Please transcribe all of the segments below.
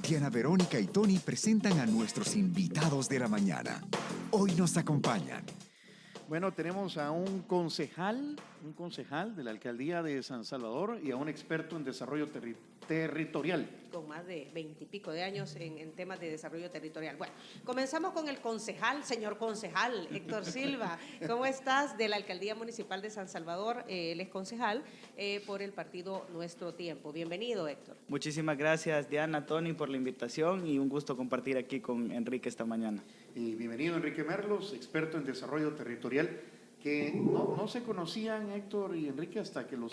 Diana Verónica y Tony presentan a nuestros invitados de la mañana. Hoy nos acompañan. Bueno, tenemos a un concejal de la alcaldía de San Salvador y a un experto en desarrollo territorial. Con más de 20 y pico de años en temas de desarrollo territorial. Bueno, comenzamos con el concejal, señor concejal, Héctor Silva. ¿Cómo estás? De la Alcaldía Municipal de San Salvador, él es concejal por el partido Nuestro Tiempo. Bienvenido, Héctor. Muchísimas gracias, Diana, Tony, por la invitación y un gusto compartir aquí con Enrique esta mañana. Y bienvenido, Enrique Merlos, experto en desarrollo territorial, que no se conocían, Héctor y Enrique, hasta que los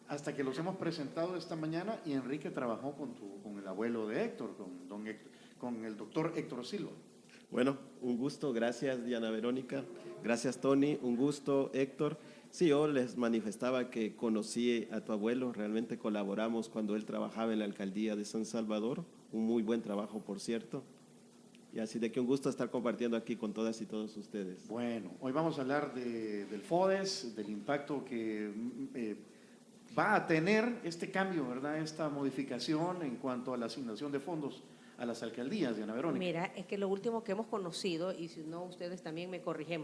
hasta que los hemos presentado esta mañana, y Enrique trabajó con el abuelo de Héctor, con el doctor Héctor Silva. Bueno, un gusto, gracias Diana Verónica, gracias Tony, un gusto Héctor. Sí, yo les manifestaba que conocí a tu abuelo, realmente colaboramos cuando él trabajaba en la alcaldía de San Salvador, un muy buen trabajo por cierto. Y así de que un gusto estar compartiendo aquí con todas y todos ustedes. Bueno, hoy vamos a hablar del FODES, del impacto que va a tener este cambio, ¿verdad? Esta modificación en cuanto a la asignación de fondos a las alcaldías, Diana Verónica. Mira, es que lo último que hemos conocido, y si no ustedes también me corrigen,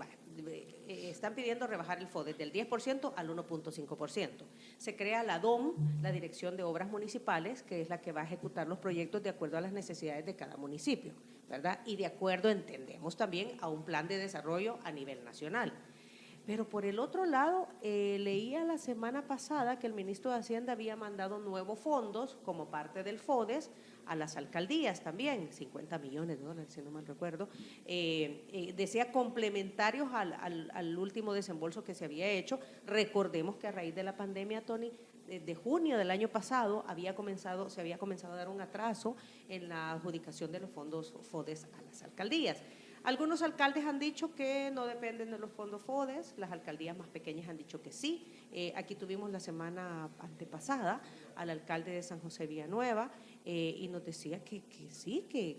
están pidiendo rebajar el FODES del 10% al 1.5%. Se crea la DOM, la Dirección de Obras Municipales, que es la que va a ejecutar los proyectos de acuerdo a las necesidades de cada municipio, ¿verdad? Y de acuerdo, entendemos también, a un plan de desarrollo a nivel nacional. Pero por el otro lado, leía la semana pasada que el ministro de Hacienda había mandado nuevos fondos como parte del FODES a las alcaldías también, $50 millones, si no mal recuerdo, decía complementarios al último desembolso que se había hecho. Recordemos que a raíz de la pandemia, Tony, de junio del año pasado se había comenzado a dar un atraso en la adjudicación de los fondos FODES a las alcaldías. Algunos alcaldes han dicho que no dependen de los fondos FODES, las alcaldías más pequeñas han dicho que sí. Aquí tuvimos la semana antepasada al alcalde de San José Villanueva y nos decía que sí, que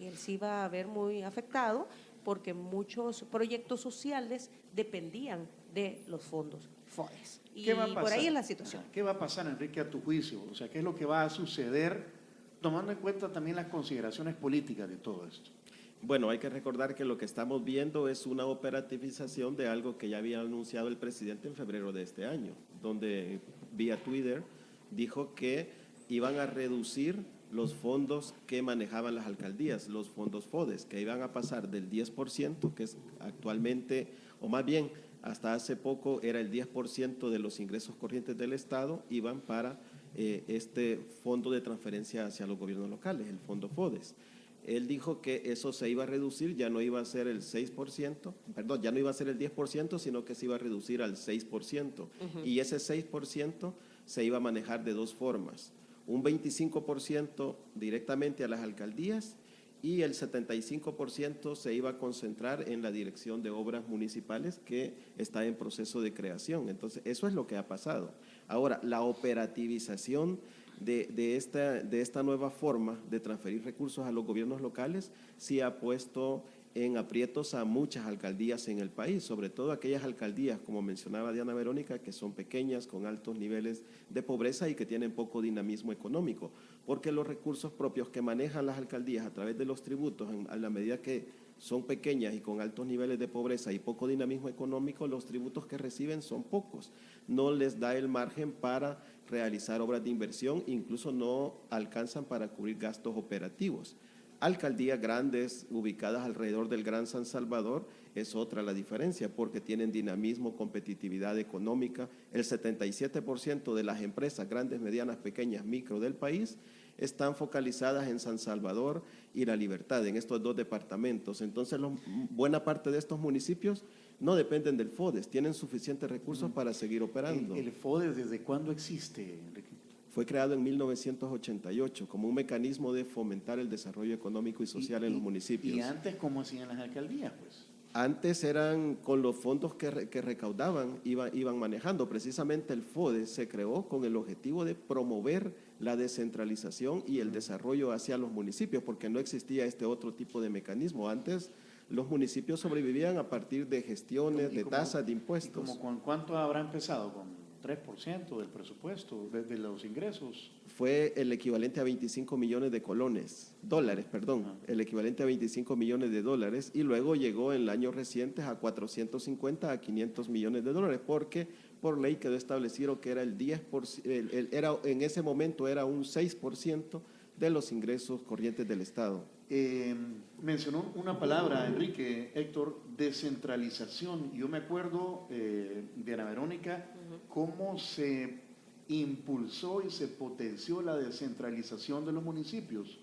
él sí iba a ver muy afectado porque muchos proyectos sociales dependían de los fondos FODES. Y por ahí es la situación. ¿Qué va a pasar, Enrique, a tu juicio? O sea, ¿qué es lo que va a suceder tomando en cuenta también las consideraciones políticas de todo esto? Bueno, hay que recordar que lo que estamos viendo es una operativización de algo que ya había anunciado el presidente en febrero de este año, donde vía Twitter dijo que iban a reducir los fondos que manejaban las alcaldías, los fondos FODES, que iban a pasar del 10%, que es actualmente, o más bien hasta hace poco era el 10% de los ingresos corrientes del Estado, iban para este fondo de transferencia hacia los gobiernos locales, el fondo FODES. Él dijo que eso se iba a reducir, ya no iba a ser el 6%, perdón, ya no iba a ser el 10%, sino que se iba a reducir al 6%. Y ese 6% se iba a manejar de dos formas. Un 25% directamente a las alcaldías y el 75% se iba a concentrar en la Dirección de Obras Municipales, que está en proceso de creación. Entonces, eso es lo que ha pasado. Ahora, la operativización de esta nueva forma de transferir recursos a los gobiernos locales sí ha puesto en aprietos a muchas alcaldías en el país, sobre todo aquellas alcaldías, como mencionaba Diana Verónica, que son pequeñas, con altos niveles de pobreza y que tienen poco dinamismo económico, porque los recursos propios que manejan las alcaldías a través de los tributos, a la medida que son pequeñas y con altos niveles de pobreza y poco dinamismo económico, los tributos que reciben son pocos, no les da el margen para realizar obras de inversión, incluso no alcanzan para cubrir gastos operativos. Alcaldías grandes ubicadas alrededor del Gran San Salvador es otra la diferencia, porque tienen dinamismo, competitividad económica. El 77% de las empresas grandes, medianas, pequeñas, micro del país están focalizadas en San Salvador y La Libertad, en estos dos departamentos. Entonces, buena parte de estos municipios no dependen del FODES, tienen suficientes recursos para seguir operando. ¿El FODES desde cuándo existe, Enrique? Fue creado en 1988 como un mecanismo de fomentar el desarrollo económico y social en los municipios. ¿Y antes cómo hacían las alcaldías, pues? Antes eran con los fondos que recaudaban, iban manejando. Precisamente el FODES se creó con el objetivo de promover la descentralización y el desarrollo hacia los municipios, porque no existía este otro tipo de mecanismo. Antes los municipios sobrevivían a partir de gestiones, de tasas, de impuestos. ¿Y con cuánto habrá empezado? 3% del presupuesto, de los ingresos. Fue el equivalente a 25 millones de dólares, el equivalente a 25 millones de dólares, y luego llegó en el año reciente a 450 a 500 millones de dólares, porque por ley quedó establecido que era el 10%, en ese momento era un 6% de los ingresos corrientes del Estado. Mencionó una palabra, Enrique, Héctor, descentralización. Yo me acuerdo, Diana Verónica, cómo se impulsó y se potenció la descentralización de los municipios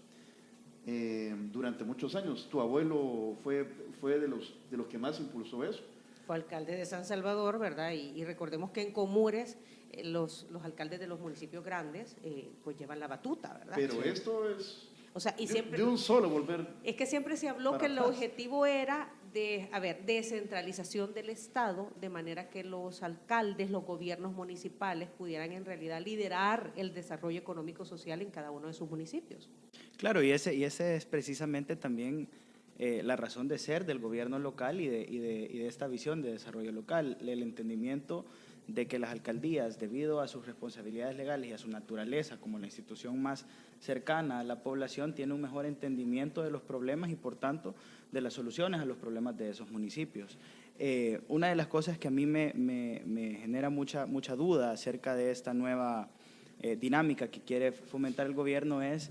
durante muchos años. Tu abuelo fue de los que más impulsó eso. Fue alcalde de San Salvador, ¿verdad? Y recordemos que en Comures los alcaldes de los municipios grandes pues llevan la batuta, ¿verdad? Pero sí, esto es... O sea, y siempre, de un solo volver. Es que siempre se habló que el objetivo era descentralización del Estado, de manera que los alcaldes, los gobiernos municipales pudieran en realidad liderar el desarrollo económico social en cada uno de sus municipios. Claro, y ese es precisamente también la razón de ser del gobierno local y de esta visión de desarrollo local, el entendimiento de que las alcaldías, debido a sus responsabilidades legales y a su naturaleza como la institución más cercana a la población, tiene un mejor entendimiento de los problemas y, por tanto, de las soluciones a los problemas de esos municipios. Una de las cosas que a mí me genera mucha duda acerca de esta nueva dinámica que quiere fomentar el gobierno es,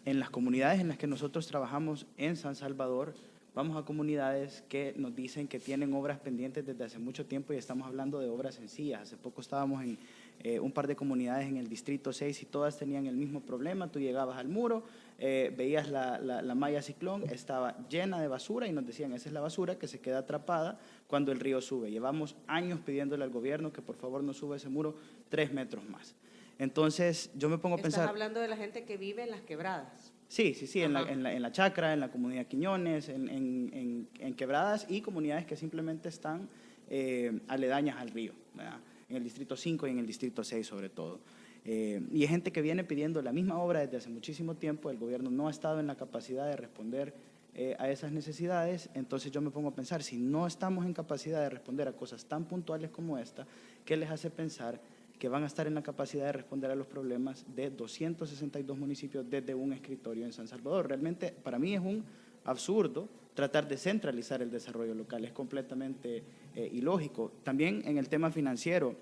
en las comunidades en las que nosotros trabajamos en San Salvador, vamos a comunidades que nos dicen que tienen obras pendientes desde hace mucho tiempo, y estamos hablando de obras sencillas. Hace poco estábamos en un par de comunidades en el Distrito 6 y todas tenían el mismo problema. Tú llegabas al muro, veías la malla ciclón, estaba llena de basura y nos decían, esa es la basura que se queda atrapada cuando el río sube. Llevamos años pidiéndole al gobierno que por favor nos suba ese muro 3 metros más. Entonces yo me pongo a pensar... Estás hablando de la gente que vive en las quebradas. Sí, en la Chacra, en la comunidad Quiñones, en quebradas y comunidades que simplemente están aledañas al río, ¿verdad? En el Distrito 5 y en el Distrito 6 sobre todo. Y hay gente que viene pidiendo la misma obra desde hace muchísimo tiempo. El gobierno no ha estado en la capacidad de responder a esas necesidades. Entonces yo me pongo a pensar, si no estamos en capacidad de responder a cosas tan puntuales como esta, ¿qué les hace pensar que van a estar en la capacidad de responder a los problemas de 262 municipios desde un escritorio en San Salvador? Realmente para mí es un absurdo tratar de centralizar el desarrollo local, es completamente ilógico. También en el tema financiero,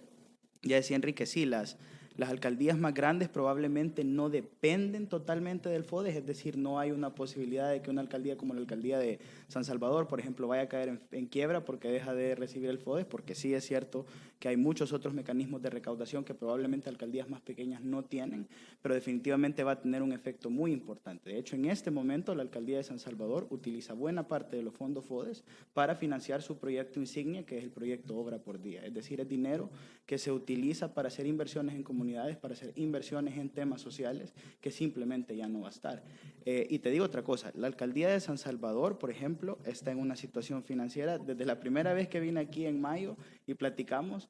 ya decía Enrique, sí, las alcaldías más grandes probablemente no dependen totalmente del FODES, es decir, no hay una posibilidad de que una alcaldía como la alcaldía de San Salvador, por ejemplo, vaya a caer en quiebra porque deja de recibir el FODES, porque sí es cierto que hay muchos otros mecanismos de recaudación que probablemente alcaldías más pequeñas no tienen, pero definitivamente va a tener un efecto muy importante. De hecho, en este momento la alcaldía de San Salvador utiliza buena parte de los fondos FODES para financiar su proyecto insignia, que es el proyecto Obra por Día, es decir, es dinero que se utiliza para hacer inversiones en comunidades, para hacer inversiones en temas sociales, que simplemente ya no va a estar. Y te digo otra cosa, la alcaldía de San Salvador, por ejemplo, está en una situación financiera, desde la primera vez que vine aquí en mayo y platicamos,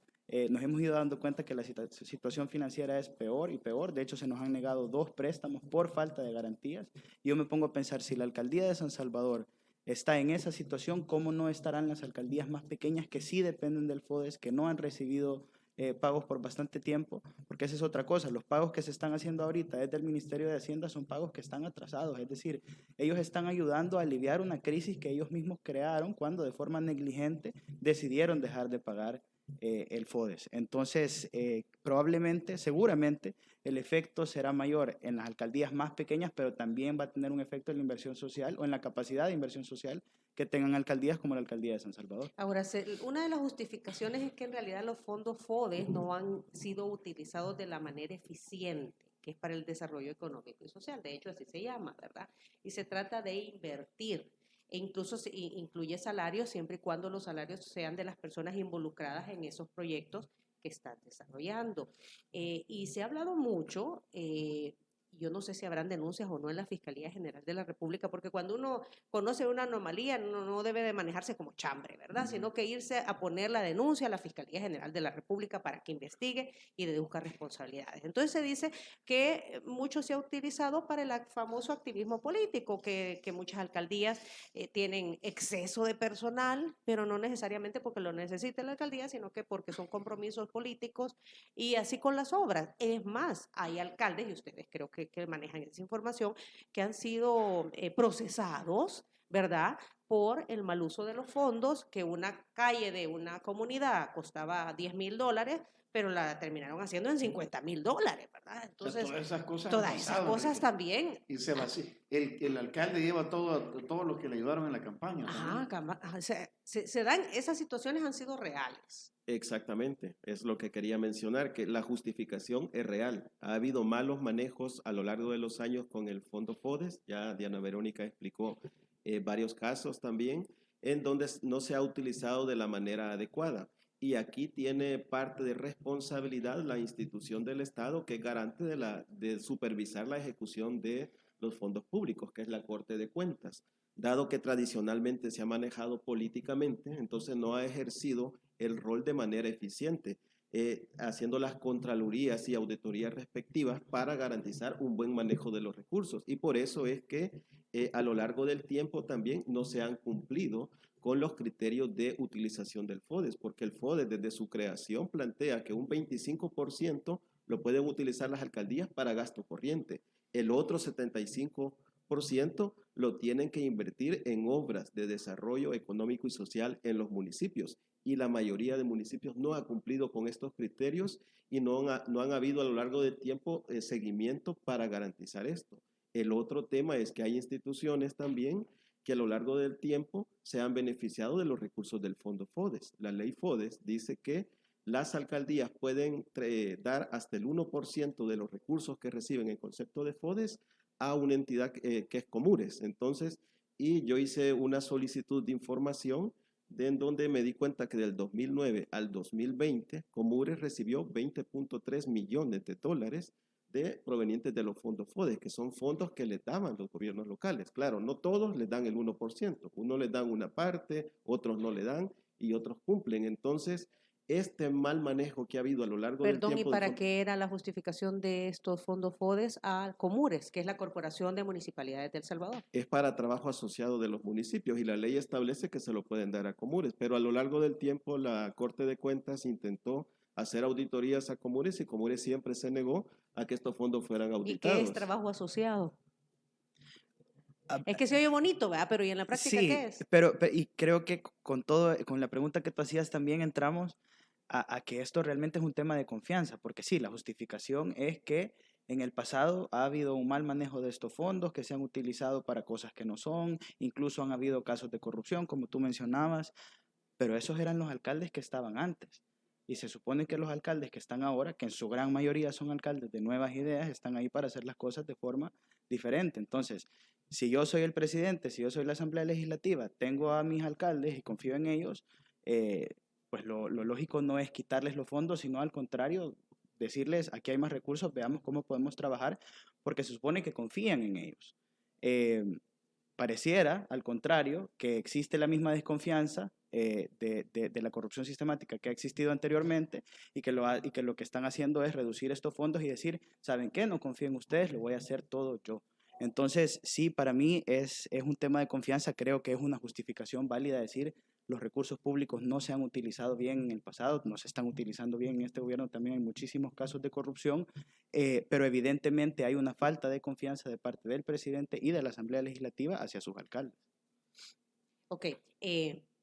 nos hemos ido dando cuenta que la situación financiera es peor y peor. De hecho, se nos han negado 2 préstamos por falta de garantías. Y yo me pongo a pensar, si la alcaldía de San Salvador está en esa situación, ¿cómo no estarán las alcaldías más pequeñas que sí dependen del FODES, que no han recibido pagos por bastante tiempo? Porque esa es otra cosa, los pagos que se están haciendo ahorita desde el Ministerio de Hacienda son pagos que están atrasados, es decir, ellos están ayudando a aliviar una crisis que ellos mismos crearon cuando de forma negligente decidieron dejar de pagar el FODES. Entonces, probablemente, seguramente, el efecto será mayor en las alcaldías más pequeñas, pero también va a tener un efecto en la inversión social o en la capacidad de inversión social que tengan alcaldías como la alcaldía de San Salvador. Ahora, una de las justificaciones es que en realidad los fondos FODES no han sido utilizados de la manera eficiente, que es para el desarrollo económico y social. De hecho, así se llama, ¿verdad? Y se trata de invertir. E incluso incluye salarios siempre y cuando los salarios sean de las personas involucradas en esos proyectos que están desarrollando. Y se ha hablado mucho, y yo no sé si habrán denuncias o no en la Fiscalía General de la República, porque cuando uno conoce una anomalía no debe de manejarse como chambre, ¿verdad? Sino que irse a poner la denuncia a la Fiscalía General de la República para que investigue y deduzca responsabilidades. Entonces se dice que mucho se ha utilizado para el famoso activismo político, que muchas alcaldías tienen exceso de personal, pero no necesariamente porque lo necesite la alcaldía, sino que porque son compromisos políticos, y así con las obras. Es más, hay alcaldes, y ustedes creo que manejan esa información, que han sido procesados, ¿verdad?, por el mal uso de los fondos, que una calle de una comunidad costaba $10,000, pero la terminaron haciendo en $50,000, ¿verdad? Entonces, o sea, todas esas cosas, todas esas cosas también. Y se vacía. El alcalde lleva todo lo que le ayudaron en la campaña. Ajá, se dan, esas situaciones han sido reales. Exactamente, es lo que quería mencionar, que la justificación es real. Ha habido malos manejos a lo largo de los años con el Fondo FODES, ya Diana Verónica explicó varios casos también, en donde no se ha utilizado de la manera adecuada. Y aquí tiene parte de responsabilidad la institución del Estado, que es garante de supervisar la ejecución de los fondos públicos, que es la Corte de Cuentas. Dado que tradicionalmente se ha manejado políticamente, entonces no ha ejercido el rol de manera eficiente, haciendo las contralorías y auditorías respectivas para garantizar un buen manejo de los recursos. Y por eso es que a lo largo del tiempo también no se han cumplido con los criterios de utilización del FODES, porque el FODES desde su creación plantea que un 25% lo pueden utilizar las alcaldías para gasto corriente, el otro 75% lo tienen que invertir en obras de desarrollo económico y social en los municipios. Y la mayoría de municipios no ha cumplido con estos criterios y no han habido a lo largo del tiempo seguimiento para garantizar esto. El otro tema es que hay instituciones también que a lo largo del tiempo se han beneficiado de los recursos del Fondo FODES. La ley FODES dice que las alcaldías pueden dar hasta el 1% de los recursos que reciben en concepto de FODES a una entidad que es Comures. Entonces, y yo hice una solicitud de información en donde me di cuenta que del 2009 al 2020, Comures recibió $20.3 millones provenientes de los fondos FODES, que son fondos que le daban los gobiernos locales. Claro, no todos les dan el 1%, unos les dan una parte, otros no le dan y otros cumplen. Entonces, este mal manejo que ha habido a lo largo del tiempo... Perdón, ¿y para qué era la justificación de estos fondos FODES a Comures, que es la Corporación de Municipalidades de El Salvador? Es para trabajo asociado de los municipios y la ley establece que se lo pueden dar a Comures, pero a lo largo del tiempo la Corte de Cuentas intentó hacer auditorías a Comures y Comures siempre se negó a que estos fondos fueran auditados. ¿Y qué es trabajo asociado? Es que se oye bonito, ¿verdad? Pero ¿y en la práctica sí, qué es? Pero y creo que con la pregunta que tú hacías también entramos a que esto realmente es un tema de confianza, porque sí, la justificación es que en el pasado ha habido un mal manejo de estos fondos que se han utilizado para cosas que no son, incluso han habido casos de corrupción, como tú mencionabas, pero esos eran los alcaldes que estaban antes. Y se supone que los alcaldes que están ahora, que en su gran mayoría son alcaldes de nuevas ideas, están ahí para hacer las cosas de forma diferente. Entonces, si yo soy el presidente, si yo soy la Asamblea Legislativa, tengo a mis alcaldes y confío en ellos, pues lo lógico no es quitarles los fondos, sino al contrario, decirles, aquí hay más recursos, veamos cómo podemos trabajar, porque se supone que confían en ellos. Pareciera, al contrario, que existe la misma desconfianza de la corrupción sistemática que ha existido anteriormente y que lo que están haciendo es reducir estos fondos y decir, ¿saben qué? No confío en ustedes, lo voy a hacer todo yo. Entonces, sí, para mí es un tema de confianza, creo que es una justificación válida decir los recursos públicos no se han utilizado bien en el pasado, no se están utilizando bien en este gobierno, también hay muchísimos casos de corrupción, pero evidentemente hay una falta de confianza de parte del presidente y de la Asamblea Legislativa hacia sus alcaldes. Ok.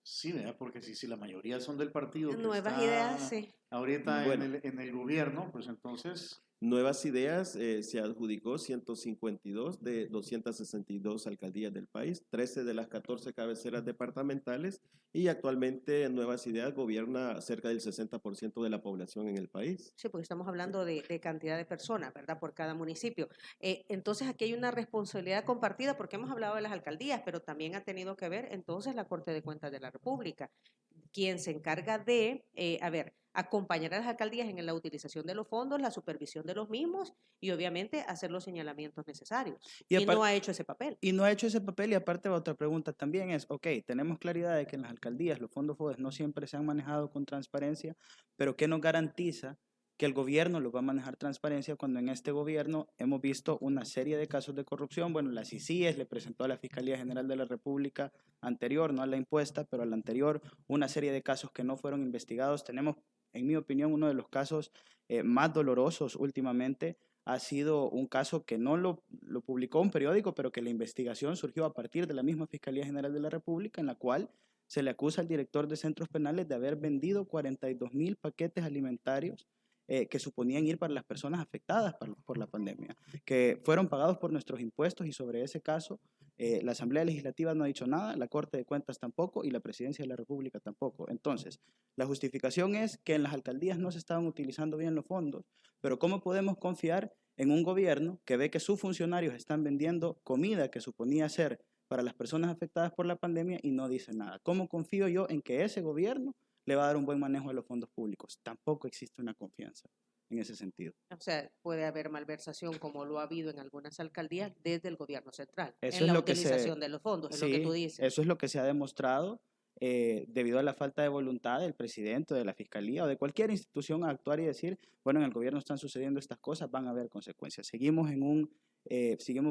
Sí, ¿verdad? Porque si la mayoría son del partido que Nuevas está ideas, sí. ahorita Bueno. en el gobierno, pues entonces... Nuevas Ideas se adjudicó 152 de 262 alcaldías del país, 13 de las 14 cabeceras departamentales y actualmente Nuevas Ideas gobierna cerca del 60% de la población en el país. Sí, porque estamos hablando de cantidad de personas, ¿verdad? Por cada municipio. Entonces aquí hay una responsabilidad compartida porque hemos hablado de las alcaldías, pero también ha tenido que ver entonces la Corte de Cuentas de la República. quien se encarga de, acompañar a las alcaldías en la utilización de los fondos, la supervisión de los mismos y obviamente hacer los señalamientos necesarios. Y no ha hecho ese papel. Y no ha hecho ese papel, y aparte otra pregunta también es, ok, tenemos claridad de que en las alcaldías los fondos FODES no siempre se han manejado con transparencia, pero ¿qué nos garantiza que el gobierno lo va a manejar transparencia cuando en este gobierno hemos visto una serie de casos de corrupción? Bueno, la CICIES le presentó a la Fiscalía General de la República anterior, no a la impuesta, pero a la anterior, una serie de casos que no fueron investigados. Tenemos, en mi opinión, uno de los casos más dolorosos últimamente ha sido un caso que no lo publicó un periódico, pero que la investigación surgió a partir de la misma Fiscalía General de la República, en la cual se le acusa al director de centros penales de haber vendido 42,000 paquetes alimentarios que suponían ir para las personas afectadas por la pandemia, que fueron pagados por nuestros impuestos, y sobre ese caso la Asamblea Legislativa no ha dicho nada, la Corte de Cuentas tampoco y la Presidencia de la República tampoco. Entonces, la justificación es que en las alcaldías no se estaban utilizando bien los fondos, pero ¿cómo podemos confiar en un gobierno que ve que sus funcionarios están vendiendo comida que suponía ser para las personas afectadas por la pandemia y no dice nada? ¿Cómo confío yo en que ese gobierno le va a dar un buen manejo de los fondos públicos? Tampoco existe una confianza en ese sentido. O sea, puede haber malversación como lo ha habido en algunas alcaldías desde el gobierno central, Eso en es la lo que utilización de los fondos, es lo que tú dices. Eso es lo que se ha demostrado debido a la falta de voluntad del presidente, de la fiscalía o de cualquier institución a actuar y decir, bueno, en el gobierno están sucediendo estas cosas, van a haber consecuencias. Seguimos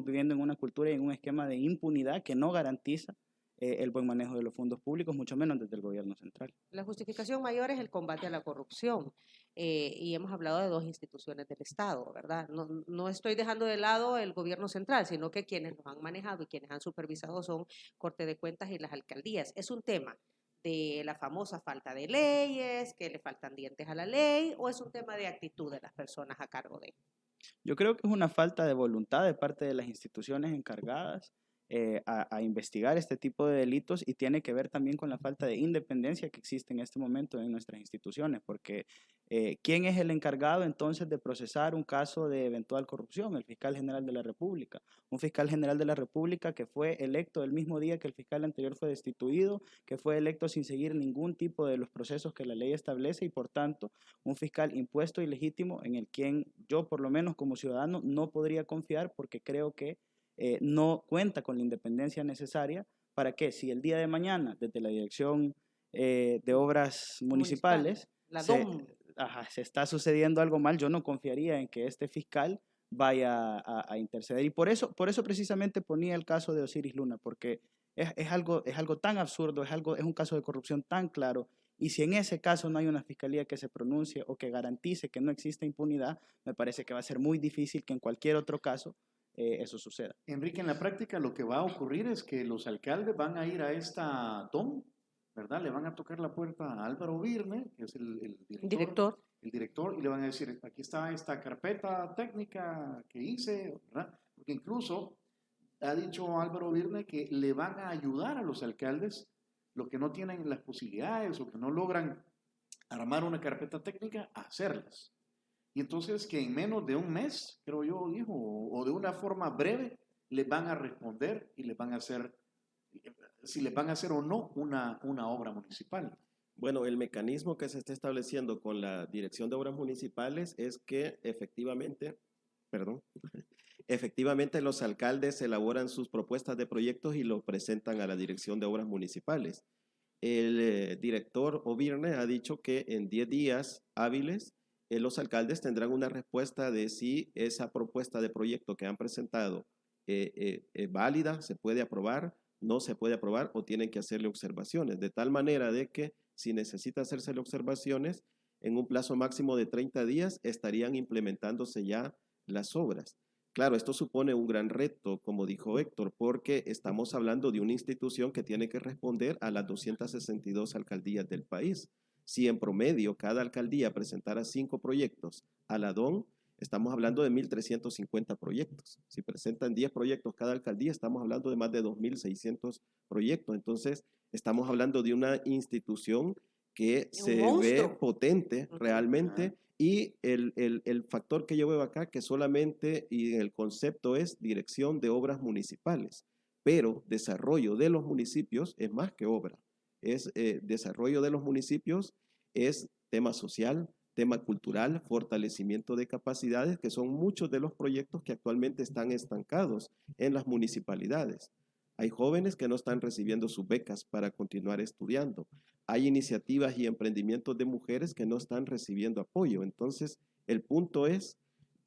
viviendo en una cultura y en un esquema de impunidad que no garantiza el buen manejo de los fondos públicos, mucho menos desde el gobierno central. La justificación mayor es el combate a la corrupción, y hemos hablado de dos instituciones del Estado, ¿verdad? No estoy dejando de lado el gobierno central, sino que quienes los han manejado y quienes han supervisado son Corte de Cuentas y las alcaldías. Es un tema de la famosa falta de leyes, que le faltan dientes a la ley, o es un tema de actitud de las personas a cargo de. Yo creo que es una falta de voluntad de parte de las instituciones encargadas a investigar este tipo de delitos, y tiene que ver también con la falta de independencia que existe en este momento en nuestras instituciones, porque ¿quién es el encargado entonces de procesar un caso de eventual corrupción? El fiscal general de la República, un fiscal general de la República que fue electo el mismo día que el fiscal anterior fue destituido, que fue electo sin seguir ningún tipo de los procesos que la ley establece, y por tanto un fiscal impuesto y legítimo en el quien yo, por lo menos como ciudadano, no podría confiar, porque creo que no cuenta con la independencia necesaria para que, si el día de mañana desde la Dirección de Obras Municipales la DOM, se está sucediendo algo mal, yo no confiaría en que este fiscal vaya a interceder. Y por eso precisamente ponía el caso de Osiris Luna, porque es algo tan absurdo, es un caso de corrupción tan claro, y si en ese caso no hay una fiscalía que se pronuncie o que garantice que no existe impunidad, me parece que va a ser muy difícil que en cualquier otro caso eso suceda. Enrique, en la práctica lo que va a ocurrir es que los alcaldes van a ir a esta DOM, ¿verdad? Le van a tocar la puerta a Álvaro Virne, que es el director, y le van a decir, aquí está esta carpeta técnica que hice, ¿verdad? Porque incluso ha dicho Álvaro Virne que le van a ayudar a los alcaldes, los que no tienen las posibilidades o que no logran armar una carpeta técnica, a hacerlas. Y entonces que en menos de un mes, creo yo, dijo, o de una forma breve, les van a responder y les van a hacer, si les van a hacer o no una obra municipal. Bueno, el mecanismo que se está estableciendo con la Dirección de Obras Municipales es que efectivamente los alcaldes elaboran sus propuestas de proyectos y lo presentan a la Dirección de Obras Municipales. El director Ovirne ha dicho que en 10 días hábiles los alcaldes tendrán una respuesta de si esa propuesta de proyecto que han presentado es válida, se puede aprobar, no se puede aprobar o tienen que hacerle observaciones, de tal manera de que si necesita hacerse observaciones, en un plazo máximo de 30 días estarían implementándose ya las obras. Claro, esto supone un gran reto, como dijo Héctor, porque estamos hablando de una institución que tiene que responder a las 262 alcaldías del país. Si en promedio cada alcaldía presentara 5 proyectos a la DOM, estamos hablando de 1.350 proyectos. Si presentan 10 proyectos cada alcaldía, estamos hablando de más de 2.600 proyectos. Entonces, estamos hablando de una institución que se ve potente realmente, y el factor que yo veo acá, que solamente, y el concepto es Dirección de Obras Municipales, pero desarrollo de los municipios es más que obra. es desarrollo de los municipios, es tema social, tema cultural, fortalecimiento de capacidades, que son muchos de los proyectos que actualmente están estancados en las municipalidades. Hay jóvenes que no están recibiendo sus becas para continuar estudiando. Hay iniciativas y emprendimientos de mujeres que no están recibiendo apoyo. Entonces, el punto es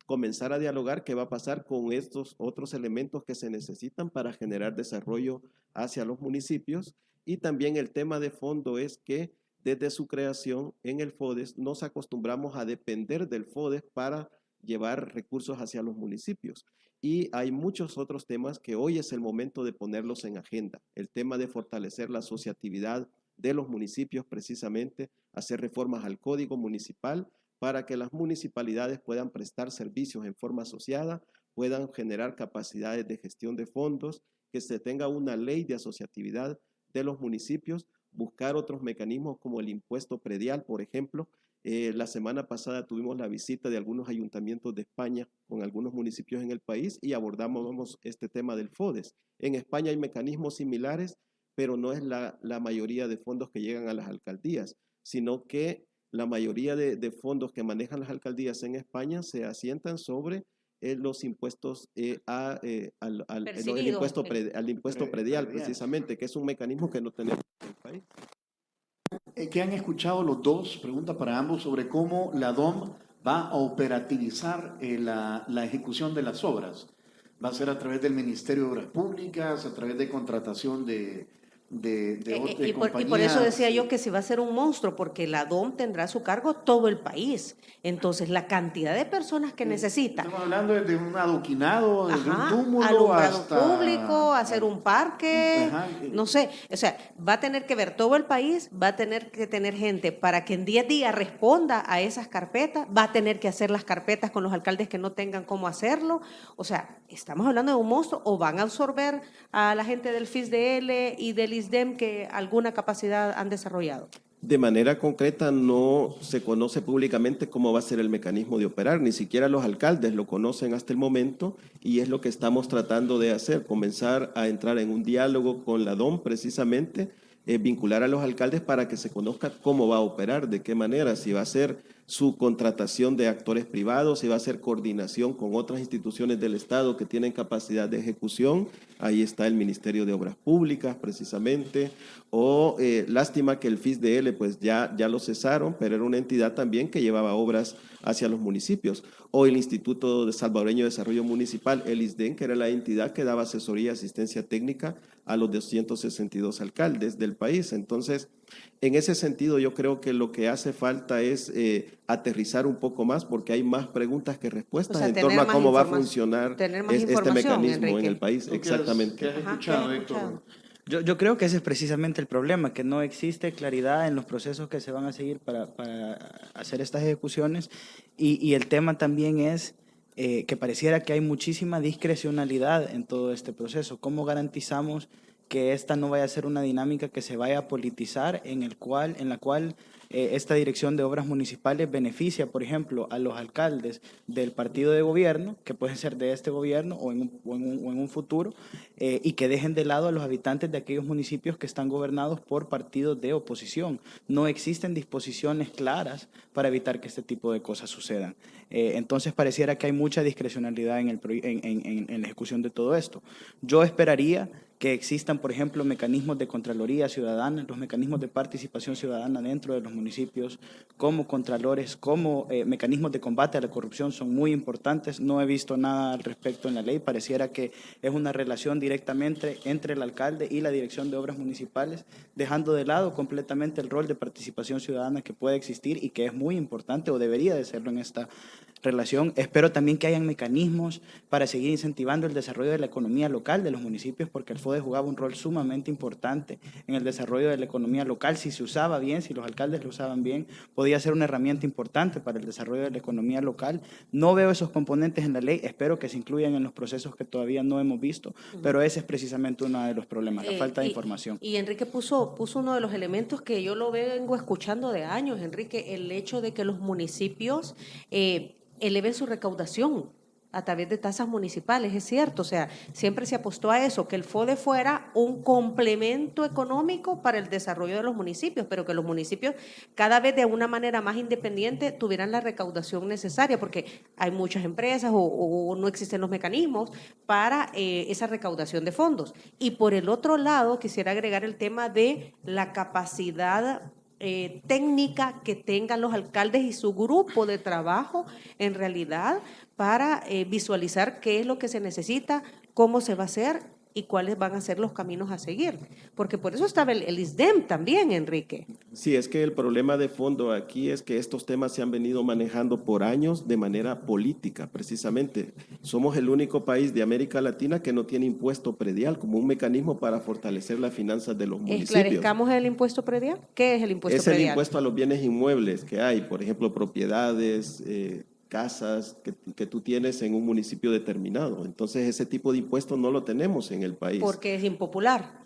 comenzar a dialogar qué va a pasar con estos otros elementos que se necesitan para generar desarrollo hacia los municipios. Y también el tema de fondo es que desde su creación en el FODES nos acostumbramos a depender del FODES para llevar recursos hacia los municipios. Y hay muchos otros temas que hoy es el momento de ponerlos en agenda. El tema de fortalecer la asociatividad de los municipios, precisamente, hacer reformas al Código Municipal para que las municipalidades puedan prestar servicios en forma asociada, puedan generar capacidades de gestión de fondos, que se tenga una ley de asociatividad de los municipios, buscar otros mecanismos como el impuesto predial, por ejemplo. La semana pasada tuvimos la visita de algunos ayuntamientos de España con algunos municipios en el país y abordamos este tema del FODES. En España hay mecanismos similares, pero no es la mayoría de fondos que llegan a las alcaldías, sino que la mayoría de fondos que manejan las alcaldías en España se asientan sobre los impuestos al impuesto predial, precisamente, que es un mecanismo que no tenemos en el país. ¿Qué han escuchado los dos? Pregunta para ambos sobre cómo la DOM va a operativizar la ejecución de las obras. ¿Va a ser a través del Ministerio de Obras Públicas, a través de contratación de compañías? Y por eso decía yo que si va a ser un monstruo, porque la DOM tendrá a su cargo todo el país. Entonces, la cantidad de personas que necesita. Estamos hablando de un adoquinado, de un túmulo alumbrado hasta público, hacer un parque, no sé. O sea, va a tener que ver todo el país, va a tener que tener gente para que en 10 días responda a esas carpetas, va a tener que hacer las carpetas con los alcaldes que no tengan cómo hacerlo. O sea, estamos hablando de un monstruo, o van a absorber a la gente del FISDL y del ISDEM que alguna capacidad han desarrollado. De manera concreta no se conoce públicamente cómo va a ser el mecanismo de operar, ni siquiera los alcaldes lo conocen hasta el momento y es lo que estamos tratando de hacer, comenzar a entrar en un diálogo con la DOM precisamente, vincular a los alcaldes para que se conozca cómo va a operar, de qué manera, si va a ser su contratación de actores privados, si va a ser coordinación con otras instituciones del Estado que tienen capacidad de ejecución, ahí está el Ministerio de Obras Públicas precisamente, o lástima que el FISDL pues ya lo cesaron, pero era una entidad también que llevaba obras hacia los municipios, o el Instituto Salvadoreño de Desarrollo Municipal, el ISDEN, que era la entidad que daba asesoría y asistencia técnica a los 262 alcaldes del país. Entonces, en ese sentido, yo creo que lo que hace falta es aterrizar un poco más, porque hay más preguntas que respuestas en torno a cómo va a funcionar este mecanismo, Enrique, en el país. Exactamente. ¿Qué has escuchado, Héctor? Yo creo que ese es precisamente el problema, que no existe claridad en los procesos que se van a seguir para hacer estas ejecuciones y el tema también es que pareciera que hay muchísima discrecionalidad en todo este proceso. ¿Cómo garantizamos que esta no vaya a ser una dinámica que se vaya a politizar en la cual esta dirección de obras municipales beneficia, por ejemplo, a los alcaldes del partido de gobierno, que pueden ser de este gobierno o en un futuro, y que dejen de lado a los habitantes de aquellos municipios que están gobernados por partidos de oposición? No existen disposiciones claras para evitar que este tipo de cosas sucedan. Entonces pareciera que hay mucha discrecionalidad en la ejecución de todo esto. Yo esperaría que existan, por ejemplo, mecanismos de Contraloría Ciudadana, los mecanismos de participación ciudadana dentro de los municipios, como contralores, como mecanismos de combate a la corrupción son muy importantes. No he visto nada al respecto en la ley. Pareciera que es una relación directamente entre el alcalde y la dirección de obras municipales, dejando de lado completamente el rol de participación ciudadana que puede existir y que es muy importante o debería de serlo en esta relación. Espero también que hayan mecanismos para seguir incentivando el desarrollo de la economía local de los municipios, porque el FODES jugaba un rol sumamente importante en el desarrollo de la economía local. Si se usaba bien, si los alcaldes lo usaban bien, podía ser una herramienta importante para el desarrollo de la economía local. No veo esos componentes en la ley, espero que se incluyan en los procesos que todavía no hemos visto, pero ese es precisamente uno de los problemas, la falta de información. Y Enrique puso uno de los elementos que yo lo vengo escuchando de años, Enrique, el hecho de que los municipios eleven su recaudación. a través de tasas municipales, es cierto, o sea, siempre se apostó a eso, que el FODE fuera un complemento económico para el desarrollo de los municipios, pero que los municipios cada vez de una manera más independiente tuvieran la recaudación necesaria, porque hay muchas empresas o no existen los mecanismos para esa recaudación de fondos. Y por el otro lado, quisiera agregar el tema de la capacidad técnica que tengan los alcaldes y su grupo de trabajo en realidad para visualizar qué es lo que se necesita, cómo se va a hacer y cuáles van a ser los caminos a seguir. Porque por eso estaba el ISDEM también, Enrique. Sí, es que el problema de fondo aquí es que estos temas se han venido manejando por años de manera política, precisamente. Somos el único país de América Latina que no tiene impuesto predial como un mecanismo para fortalecer las finanzas de los municipios. ¿Esclarezcamos el impuesto predial? ¿Qué es el impuesto predial? Es el impuesto a los bienes inmuebles que hay, por ejemplo, propiedades, casas que tú tienes en un municipio determinado. Entonces, ese tipo de impuesto no lo tenemos en el país. Porque es impopular.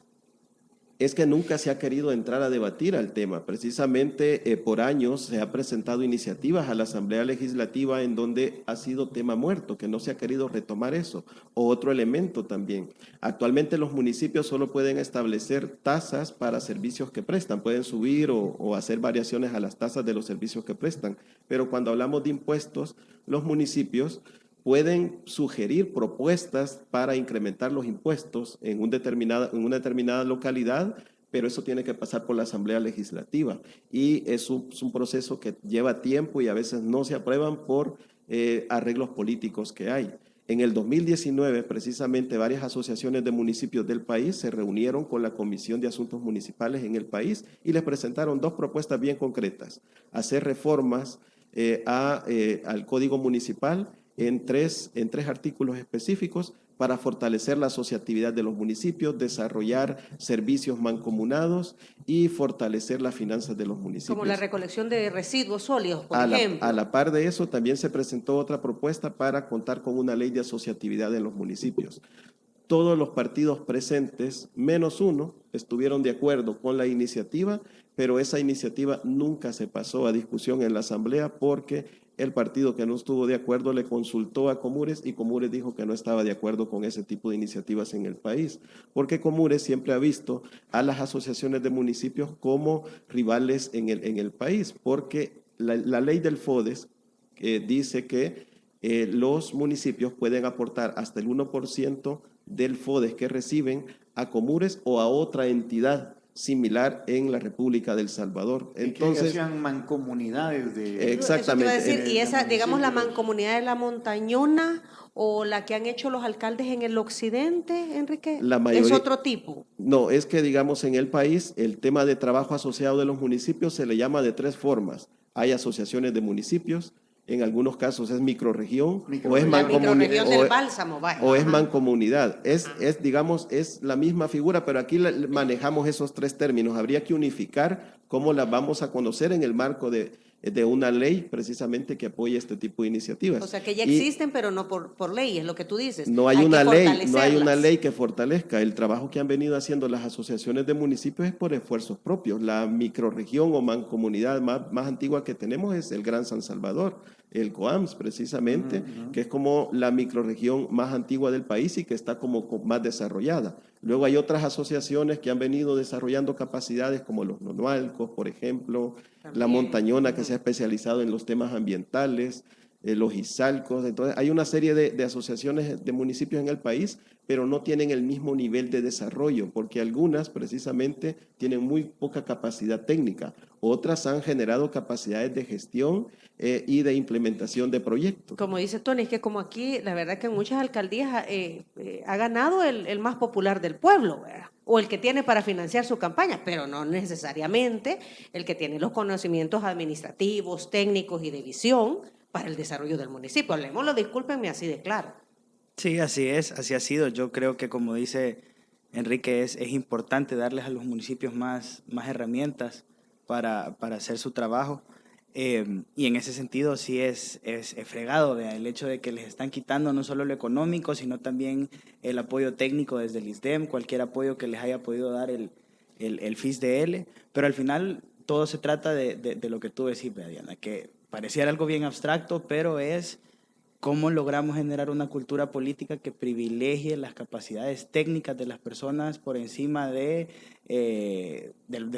Es que nunca se ha querido entrar a debatir al tema. Precisamente por años se ha presentado iniciativas a la Asamblea Legislativa en donde ha sido tema muerto, que no se ha querido retomar eso. O otro elemento también. Actualmente los municipios solo pueden establecer tasas para servicios que prestan. Pueden subir o hacer variaciones a las tasas de los servicios que prestan. Pero cuando hablamos de impuestos, los municipios pueden sugerir propuestas para incrementar los impuestos en una determinada localidad, pero eso tiene que pasar por la Asamblea Legislativa. Y es un proceso que lleva tiempo y a veces no se aprueban por arreglos políticos que hay. En el 2019, precisamente, varias asociaciones de municipios del país se reunieron con la Comisión de Asuntos Municipales en el país y les presentaron dos propuestas bien concretas: hacer reformas al Código Municipal en tres artículos específicos para fortalecer la asociatividad de los municipios, desarrollar servicios mancomunados y fortalecer las finanzas de los municipios. Como la recolección de residuos sólidos, por ejemplo. A la par de eso, también se presentó otra propuesta para contar con una ley de asociatividad en los municipios. Todos los partidos presentes, menos uno, estuvieron de acuerdo con la iniciativa, pero esa iniciativa nunca se pasó a discusión en la Asamblea porque el partido que no estuvo de acuerdo le consultó a Comures y Comures dijo que no estaba de acuerdo con ese tipo de iniciativas en el país, porque Comures siempre ha visto a las asociaciones de municipios como rivales en el país, porque la ley del FODES dice que los municipios pueden aportar hasta el 1% del FODES que reciben a Comures o a otra entidad similar en la República del Salvador. Entonces, que hacían mancomunidades de... Exactamente. Eso te iba a decir, y esa, digamos, la mancomunidad de la Montañona o la que han hecho los alcaldes en el occidente, Enrique, ¿es otro tipo? No, es que, digamos, en el país el tema de trabajo asociado de los municipios se le llama de tres formas. Hay asociaciones de municipios, en algunos casos es microrregión o es mancomunidad. Es la misma figura, pero aquí manejamos esos tres términos. Habría que unificar cómo las vamos a conocer en el marco de una ley precisamente que apoye este tipo de iniciativas. O sea, que ya existen, pero no por ley, es lo que tú dices. No hay una ley que fortalezca. El trabajo que han venido haciendo las asociaciones de municipios es por esfuerzos propios. La microrregión o mancomunidad más antigua que tenemos es el Gran San Salvador, el COAMS precisamente, que es como la microrregión más antigua del país y que está como más desarrollada. Luego hay otras asociaciones que han venido desarrollando capacidades como los nonualcos, por ejemplo, también la Montañona, que se ha especializado en los temas ambientales, los Izalcos. Entonces hay una serie de asociaciones de municipios en el país, pero no tienen el mismo nivel de desarrollo, porque algunas precisamente tienen muy poca capacidad técnica, otras han generado capacidades de gestión y de implementación de proyectos. Como dice Tony, es que como aquí, la verdad que en muchas alcaldías ha ganado el más popular del pueblo, ¿verdad? O el que tiene para financiar su campaña, pero no necesariamente el que tiene los conocimientos administrativos, técnicos y de visión para el desarrollo del municipio. Hablemoslo, discúlpenme así de claro. Sí, así es, así ha sido. Yo creo que, como dice Enrique, es importante darles a los municipios más herramientas para hacer su trabajo. Y en ese sentido sí es fregado el hecho de que les están quitando no solo lo económico, sino también el apoyo técnico desde el ISDEM, cualquier apoyo que les haya podido dar el FISDL. Pero al final todo se trata de lo que tú decís, Diana, que pareciera algo bien abstracto, pero es ¿cómo logramos generar una cultura política que privilegie las capacidades técnicas de las personas por encima de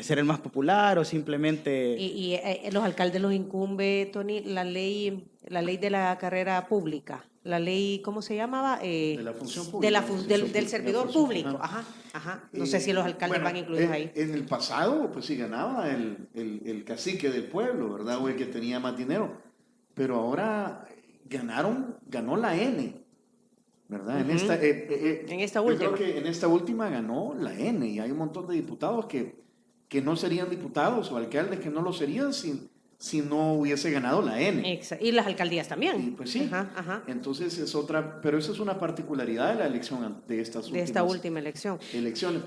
ser el más popular o simplemente... Y los alcaldes los incumbe, Tony, la ley de la carrera pública, la ley, ¿cómo se llamaba? De la función pública. Del servidor público, ajá. No sé si los alcaldes van incluidos ahí. En el pasado, pues sí ganaba el cacique del pueblo, ¿verdad? O el que tenía más dinero. Pero ahora ganó la N, ¿verdad? En esta última. Yo creo que en esta última ganó la N y hay un montón de diputados que no serían diputados o alcaldes que no lo serían si no hubiese ganado la N. Exacto. Y las alcaldías también. Y pues sí. Ajá. Entonces es otra, pero esa es una particularidad de la elección de esta última elección. Elecciones.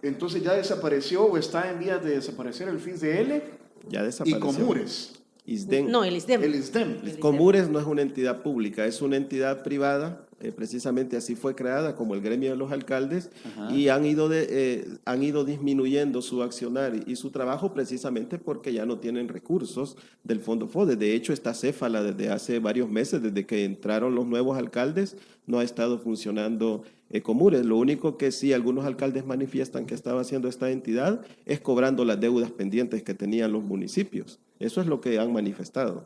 Entonces ya desapareció o está en vías de desaparecer el FISDL Ya desapareció. y Comures. ISDEM. No, el ISDEM. El ISDEM. Comures no es una entidad pública, es una entidad privada, precisamente así fue creada como el gremio de los alcaldes. Ajá. Y han ido disminuyendo su accionar y su trabajo precisamente porque ya no tienen recursos del Fondo FODE. De hecho, está céfala desde hace varios meses, desde que entraron los nuevos alcaldes, no ha estado funcionando Comures. Lo único que sí algunos alcaldes manifiestan que estaba haciendo esta entidad es cobrando las deudas pendientes que tenían los municipios. Eso es lo que han manifestado.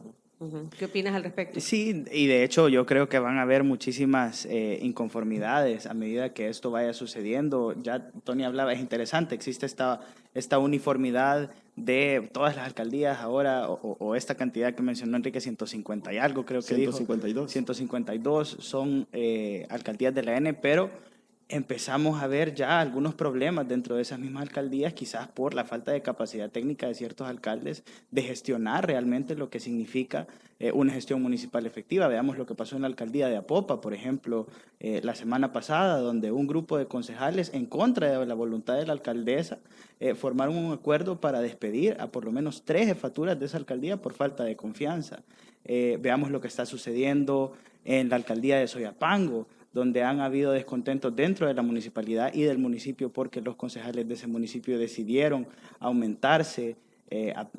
¿Qué opinas al respecto? Sí, y de hecho yo creo que van a haber muchísimas inconformidades a medida que esto vaya sucediendo. Ya Tony hablaba, es interesante, existe esta uniformidad de todas las alcaldías ahora, o esta cantidad que mencionó Enrique, 150 y algo creo que 152. dijo. 152 son alcaldías de la N, pero empezamos a ver ya algunos problemas dentro de esas mismas alcaldías, quizás por la falta de capacidad técnica de ciertos alcaldes de gestionar realmente lo que significa una gestión municipal efectiva. Veamos lo que pasó en la alcaldía de Apopa, por ejemplo, la semana pasada, donde un grupo de concejales, en contra de la voluntad de la alcaldesa, formaron un acuerdo para despedir a por lo menos 3 jefaturas de esa alcaldía por falta de confianza. Veamos lo que está sucediendo en la alcaldía de Soyapango, donde han habido descontentos dentro de la municipalidad y del municipio porque los concejales de ese municipio decidieron aumentarse.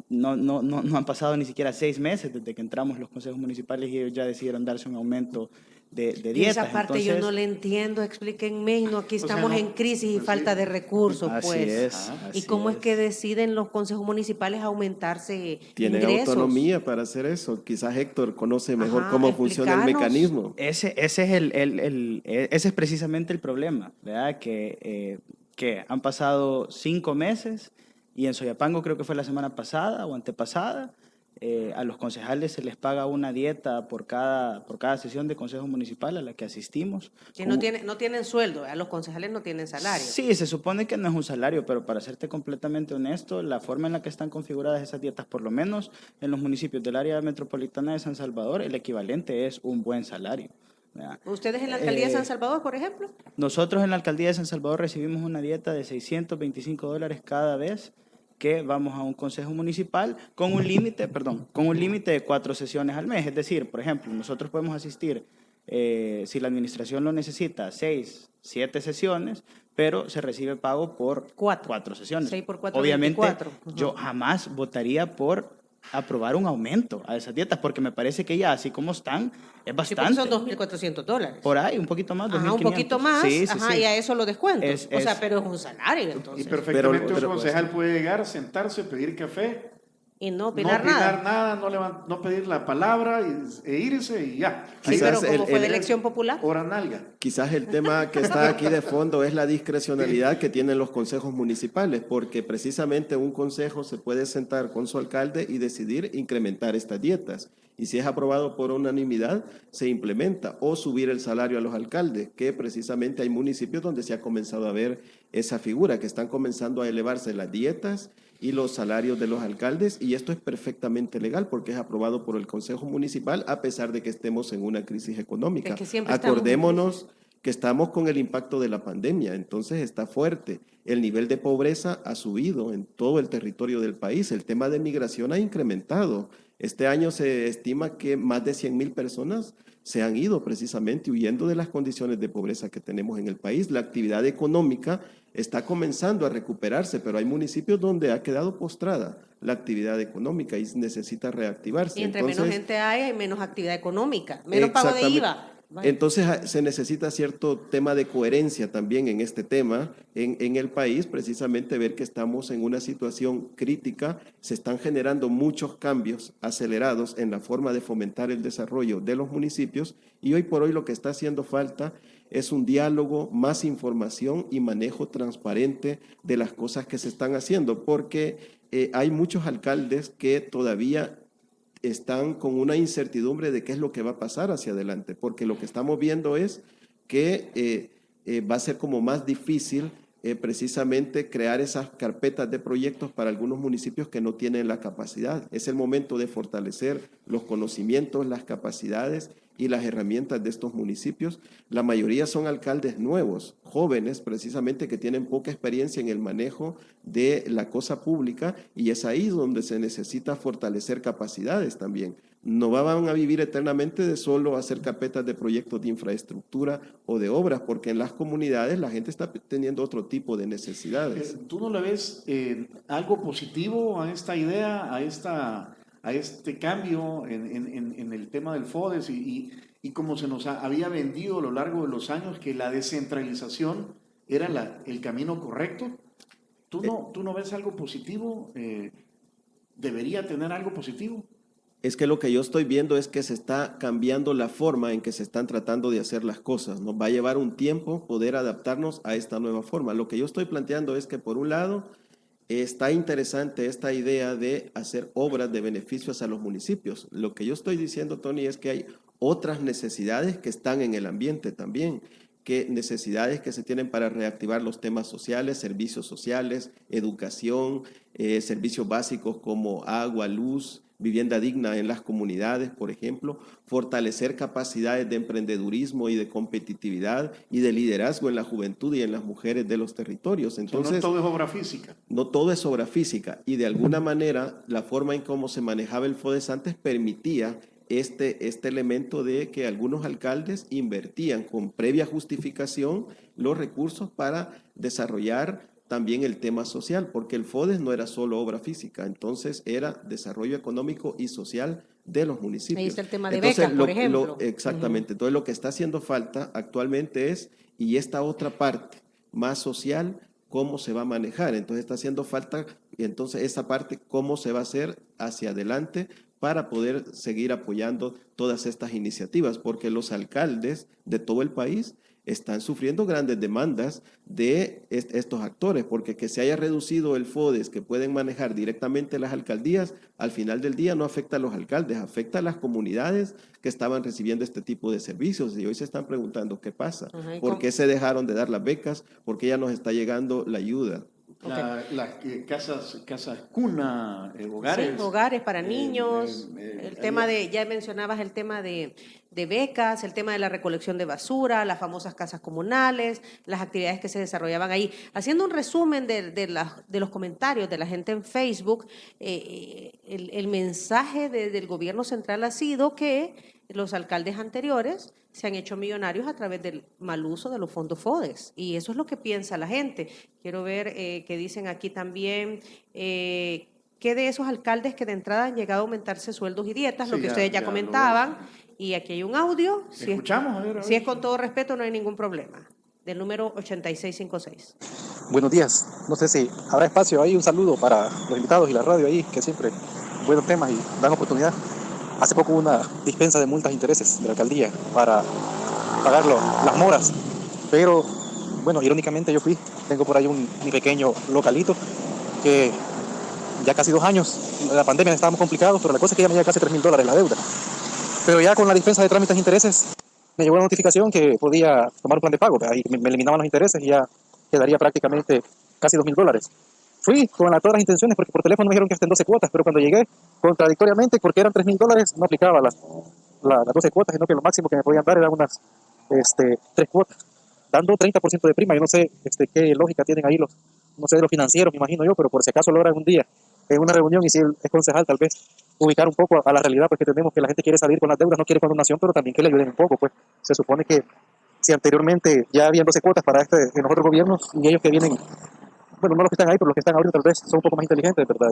No han pasado ni siquiera 6 meses desde que entramos los consejos municipales y ellos ya decidieron darse un aumento de dietas. Y esa parte entonces, yo no le entiendo, explíquenme, no, aquí estamos en crisis y falta de recursos, así pues. Es, ¿Y cómo es que deciden los consejos municipales aumentarse Tienen ingresos? Autonomía para hacer eso. Quizás Héctor conoce mejor cómo funciona el mecanismo. Ese es precisamente el problema, ¿verdad? Que han pasado 5 meses y en Soyapango creo que fue la semana pasada o antepasada, a los concejales se les paga una dieta por cada sesión de consejo municipal a la que asistimos. Sí, no tienen sueldo, a los concejales no tienen salario. Sí, se supone que no es un salario, pero para serte completamente honesto, la forma en la que están configuradas esas dietas, por lo menos en los municipios del área metropolitana de San Salvador, el equivalente es un buen salario. ¿Ustedes en la alcaldía de San Salvador, por ejemplo? Nosotros en la alcaldía de San Salvador recibimos una dieta de $625 cada vez que vamos a un consejo municipal con un límite de 4 sesiones al mes. Es decir, por ejemplo, nosotros podemos asistir, si la administración lo necesita, 6, 7 sesiones, pero se recibe pago por 4 sesiones. 6 por 4, Obviamente, 24. yo jamás votaría por aprobar un aumento a esas dietas, porque me parece que ya así como están, es bastante. Sí, son $2.400. Por ahí, un poquito más, $2.500. Un poquito más, sí, y a eso lo descuento. Pero es un salario, entonces. Y perfectamente un concejal puede llegar, sentarse, pedir café. Y no opinar nada. No pedir la palabra e irse y ya. Sí, pero como fue de elección popular. Hora nalga. Quizás el tema que está aquí de fondo es la discrecionalidad que tienen los consejos municipales, porque precisamente un consejo se puede sentar con su alcalde y decidir incrementar estas dietas. Y si es aprobado por unanimidad, se implementa, o subir el salario a los alcaldes, que precisamente hay municipios donde se ha comenzado a ver esa figura, que están comenzando a elevarse las dietas y los salarios de los alcaldes, y esto es perfectamente legal porque es aprobado por el Consejo Municipal a pesar de que estemos en una crisis económica. Es que siempre acordémonos que estamos con el impacto de la pandemia, entonces está fuerte. El nivel de pobreza ha subido en todo el territorio del país. El tema de migración ha incrementado. Este año se estima que más de 100,000 personas se han ido precisamente huyendo de las condiciones de pobreza que tenemos en el país. La actividad económica está comenzando a recuperarse, pero hay municipios donde ha quedado postrada la actividad económica y necesita reactivarse. Y entre menos gente hay menos actividad económica, menos pago de IVA. Entonces se necesita cierto tema de coherencia también en este tema, en el país, precisamente ver que estamos en una situación crítica, se están generando muchos cambios acelerados en la forma de fomentar el desarrollo de los municipios y hoy por hoy lo que está haciendo falta es un diálogo, más información y manejo transparente de las cosas que se están haciendo, porque hay muchos alcaldes que todavía están con una incertidumbre de qué es lo que va a pasar hacia adelante, porque lo que estamos viendo es que va a ser como más difícil precisamente crear esas carpetas de proyectos para algunos municipios que no tienen la capacidad. Es el momento de fortalecer los conocimientos, las capacidades y las herramientas de estos municipios. La mayoría son alcaldes nuevos, jóvenes precisamente que tienen poca experiencia en el manejo de la cosa pública y es ahí donde se necesita fortalecer capacidades también. No van a vivir eternamente de solo hacer carpetas de proyectos de infraestructura o de obras, porque en las comunidades la gente está teniendo otro tipo de necesidades. ¿Tú no le ves algo positivo a esta idea, a este cambio en el tema del FODES y como se nos había vendido a lo largo de los años que la descentralización era el camino correcto? ¿Tú no ves algo positivo? ¿Debería tener algo positivo? Es que lo que yo estoy viendo es que se está cambiando la forma en que se están tratando de hacer las cosas. Nos va a llevar un tiempo poder adaptarnos a esta nueva forma. Lo que yo estoy planteando es que, por un lado, está interesante esta idea de hacer obras de beneficios a los municipios. Lo que yo estoy diciendo, Tony, es que hay otras necesidades que están en el ambiente también, que necesidades que se tienen para reactivar los temas sociales, servicios sociales, educación, servicios básicos como agua, luz, vivienda digna en las comunidades, por ejemplo, fortalecer capacidades de emprendedurismo y de competitividad y de liderazgo en la juventud y en las mujeres de los territorios. Entonces, no todo es obra física. No todo es obra física y de alguna manera la forma en cómo se manejaba el FODES antes permitía este elemento de que algunos alcaldes invertían con previa justificación los recursos para desarrollar también el tema social, porque el FODES no era solo obra física, entonces era desarrollo económico y social de los municipios. Ahí está el tema de becas, por ejemplo. Exactamente. Entonces lo que está haciendo falta actualmente es, y esta otra parte más social, cómo se va a manejar. Entonces está haciendo falta, y entonces esa parte, cómo se va a hacer hacia adelante para poder seguir apoyando todas estas iniciativas, porque los alcaldes de todo el país están sufriendo grandes demandas de estos actores, porque que se haya reducido el FODES que pueden manejar directamente las alcaldías, al final del día no afecta a los alcaldes, afecta a las comunidades que estaban recibiendo este tipo de servicios y hoy se están preguntando qué pasa, por qué se dejaron de dar las becas, por qué ya nos está llegando la ayuda. Las casas cuna, hogares. Sí, hogares para niños, el tema de, ya mencionabas el tema de becas, el tema de la recolección de basura, las famosas casas comunales, las actividades que se desarrollaban ahí. Haciendo un resumen de los comentarios de la gente en Facebook, el mensaje del gobierno central ha sido que los alcaldes anteriores se han hecho millonarios a través del mal uso de los fondos FODES. Y eso es lo que piensa la gente. Quiero ver qué dicen aquí también. ¿Qué de esos alcaldes que de entrada han llegado a aumentarse sueldos y dietas? Sí, lo que ustedes ya comentaban. Y aquí hay un audio. Escuchamos, a ver. Si es con todo respeto, no hay ningún problema. Del número 8656. Buenos días. No sé si habrá espacio ahí. Un saludo para los invitados y la radio ahí, que siempre buenos temas y dan oportunidad. Hace poco hubo una dispensa de multas e intereses de la alcaldía para pagar las moras, pero bueno, irónicamente yo tengo por ahí mi pequeño localito que ya casi 2 años, la pandemia estábamos complicados, pero la cosa es que ya me llega casi $3,000 la deuda. Pero ya con la dispensa de trámites e intereses me llegó la notificación que podía tomar un plan de pago, ahí me eliminaban los intereses y ya quedaría prácticamente casi $2,000. Fui con todas las intenciones porque por teléfono me dijeron que hasta en 12 cuotas, pero cuando llegué, contradictoriamente, porque eran $3,000, no aplicaba las 12 cuotas, sino que lo máximo que me podían dar eran unas 3 cuotas. dando 30% de prima. Yo no sé qué lógica tienen ahí no sé, de los financieros, me imagino yo, pero por si acaso logran un día en una reunión y si es concejal, tal vez ubicar un poco a la realidad, pues que tenemos que la gente quiere salir con las deudas, no quiere con donación, pero también que le ayuden un poco, pues se supone que si anteriormente ya habían 12 cuotas para en los otros gobiernos y ellos que vienen, bueno, no los que están ahí, pero los que están ahorita tal vez son un poco más inteligentes, ¿verdad?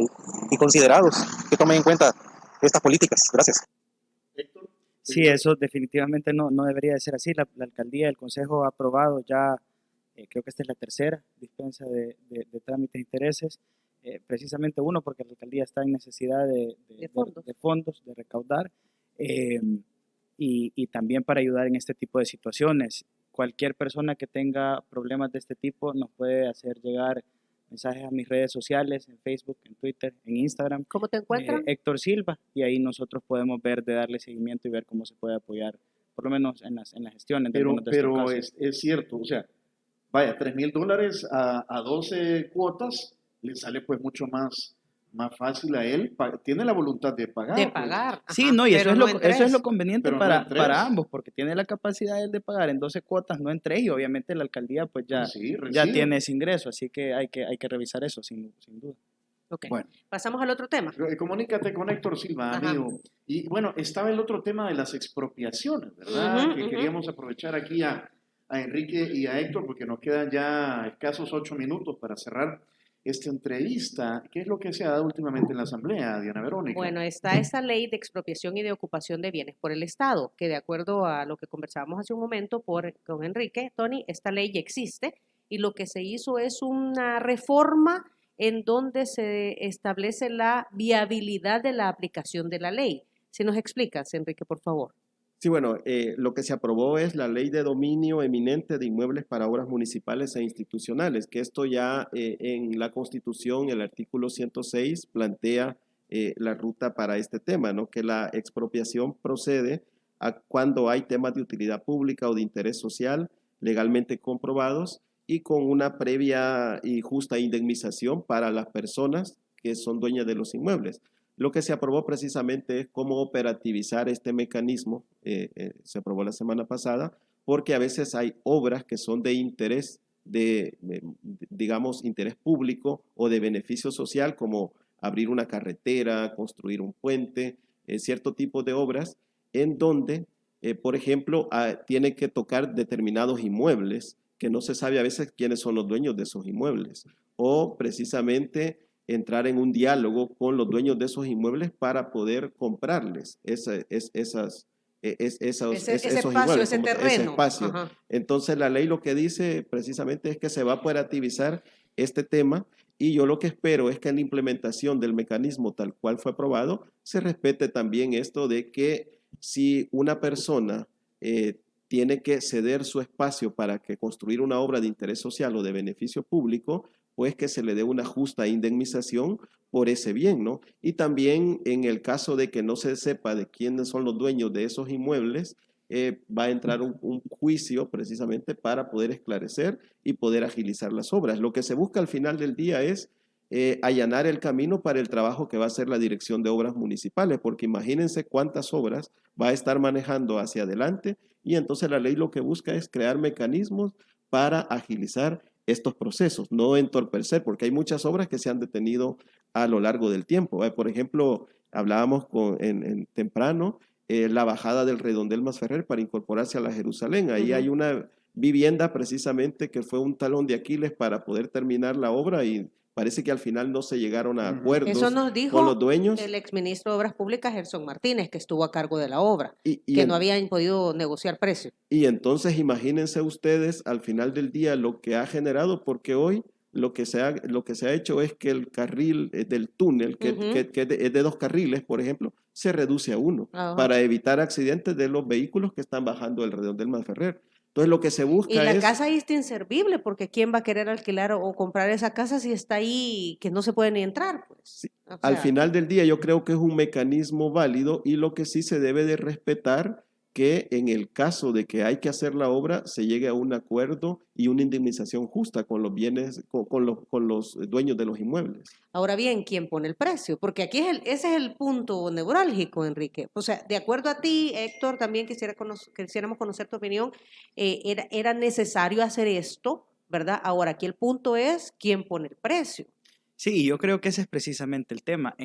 Y considerados, que tomen en cuenta estas políticas. Gracias. Sí, eso definitivamente no debería de ser así. La alcaldía, el consejo ha aprobado ya, creo que esta es la tercera dispensa de trámites de intereses, precisamente uno porque la alcaldía está en necesidad de fondos, de recaudar, y también para ayudar en este tipo de situaciones. Cualquier persona que tenga problemas de este tipo nos puede hacer llegar mensajes a mis redes sociales, en Facebook, en Twitter, en Instagram. ¿Cómo te encuentran? Héctor Silva, y ahí nosotros podemos ver de darle seguimiento y ver cómo se puede apoyar, por lo menos en las gestiones. Pero es cierto, o sea, vaya, $3,000 a 12 cuotas le sale pues mucho más fácil a él. Tiene la voluntad de pagar. De pagar. Pues. Sí, no, y eso es lo conveniente para ambos, porque tiene la capacidad él de pagar en 12 cuotas, no en 3, y obviamente la alcaldía pues ya tiene ese ingreso, así que hay que revisar eso, sin duda. Okay. Bueno, pasamos al otro tema. Comunícate con Héctor Silva, amigo. Y bueno, estaba el otro tema de las expropiaciones, ¿verdad? Que queríamos aprovechar aquí a Enrique y a Héctor, porque nos quedan ya escasos 8 minutos para cerrar esta entrevista. ¿Qué es lo que se ha dado últimamente en la Asamblea, Diana Verónica? Bueno, está esa ley de expropiación y de ocupación de bienes por el Estado, que de acuerdo a lo que conversábamos hace un momento con Enrique, Tony, esta ley ya existe y lo que se hizo es una reforma en donde se establece la viabilidad de la aplicación de la ley. Si nos explicas, Enrique, por favor. Sí, bueno, lo que se aprobó es la Ley de Dominio Eminente de Inmuebles para Obras Municipales e Institucionales, que esto ya en la Constitución, el artículo 106, plantea la ruta para este tema, ¿no? Que la expropiación procede a cuando hay temas de utilidad pública o de interés social legalmente comprobados y con una previa y justa indemnización para las personas que son dueñas de los inmuebles. Lo que se aprobó precisamente es cómo operativizar este mecanismo, se aprobó la semana pasada, porque a veces hay obras que son de interés, digamos, interés público o de beneficio social, como abrir una carretera, construir un puente, cierto tipo de obras, en donde, por ejemplo, tiene que tocar determinados inmuebles, que no se sabe a veces quiénes son los dueños de esos inmuebles, o precisamente entrar en un diálogo con los dueños de esos inmuebles para poder comprarles esos inmuebles, ese terreno. Ese espacio. Entonces la ley lo que dice precisamente es que se va a operativizar este tema y yo lo que espero es que en la implementación del mecanismo tal cual fue aprobado se respete también esto de que si una persona tiene que ceder su espacio para que construir una obra de interés social o de beneficio público, pues que se le dé una justa indemnización por ese bien, ¿no? Y también en el caso de que no se sepa de quiénes son los dueños de esos inmuebles, va a entrar un juicio precisamente para poder esclarecer y poder agilizar las obras. Lo que se busca al final del día es allanar el camino para el trabajo que va a hacer la Dirección de Obras Municipales, porque imagínense cuántas obras va a estar manejando hacia adelante y entonces la ley lo que busca es crear mecanismos para agilizar estos procesos, no entorpecer, porque hay muchas obras que se han detenido a lo largo del tiempo. Por ejemplo, hablábamos en temprano, la bajada del Redondel Masferrer para incorporarse a la Jerusalén. Ahí hay una vivienda precisamente que fue un talón de Aquiles para poder terminar la obra y parece que al final no se llegaron a acuerdos Eso nos dijo con los dueños. El exministro de Obras Públicas, Gerson Martínez, que estuvo a cargo de la obra, que no habían podido negociar precio. Y entonces imagínense ustedes al final del día lo que ha generado, porque hoy lo que se ha hecho es que el carril del túnel, que es de 2 carriles, por ejemplo, se reduce a 1 para evitar accidentes de los vehículos que están bajando el Redondel Masferrer. Entonces lo que se busca es... Y la casa ahí está inservible, porque ¿quién va a querer alquilar o comprar esa casa si está ahí que no se puede ni entrar? Pues? Sí. Al final del día yo creo que es un mecanismo válido y lo que sí se debe de respetar que en el caso de que hay que hacer la obra se llegue a un acuerdo y una indemnización justa con los bienes, con los dueños de los inmuebles. Ahora bien, ¿quién pone el precio? Porque aquí ese es el punto neurálgico, Enrique. O sea, de acuerdo a ti, Héctor, también quisiéramos conocer tu opinión. Era necesario hacer esto, ¿verdad? Ahora, aquí el punto es quién pone el precio. Sí, yo creo que ese es precisamente el tema.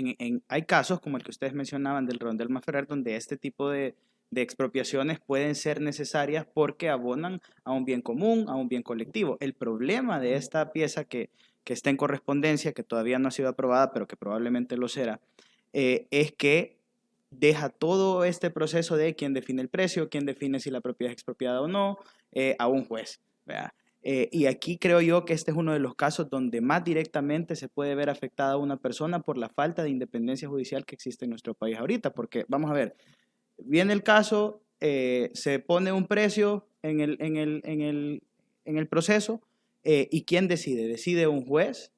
Hay casos como el que ustedes mencionaban del Redondel Maferrer, donde este tipo de expropiaciones pueden ser necesarias porque abonan a un bien común, a un bien colectivo. El problema de esta pieza que está en correspondencia, que todavía no ha sido aprobada, pero que probablemente lo será, es que deja todo este proceso de quién define el precio, quién define si la propiedad es expropiada o no, a un juez, ¿verdad? Y aquí creo yo que este es uno de los casos donde más directamente se puede ver afectada a una persona por la falta de independencia judicial que existe en nuestro país ahorita, porque vamos a ver, viene el caso, se pone un precio en el proceso, ¿y quién decide? Decide un juez.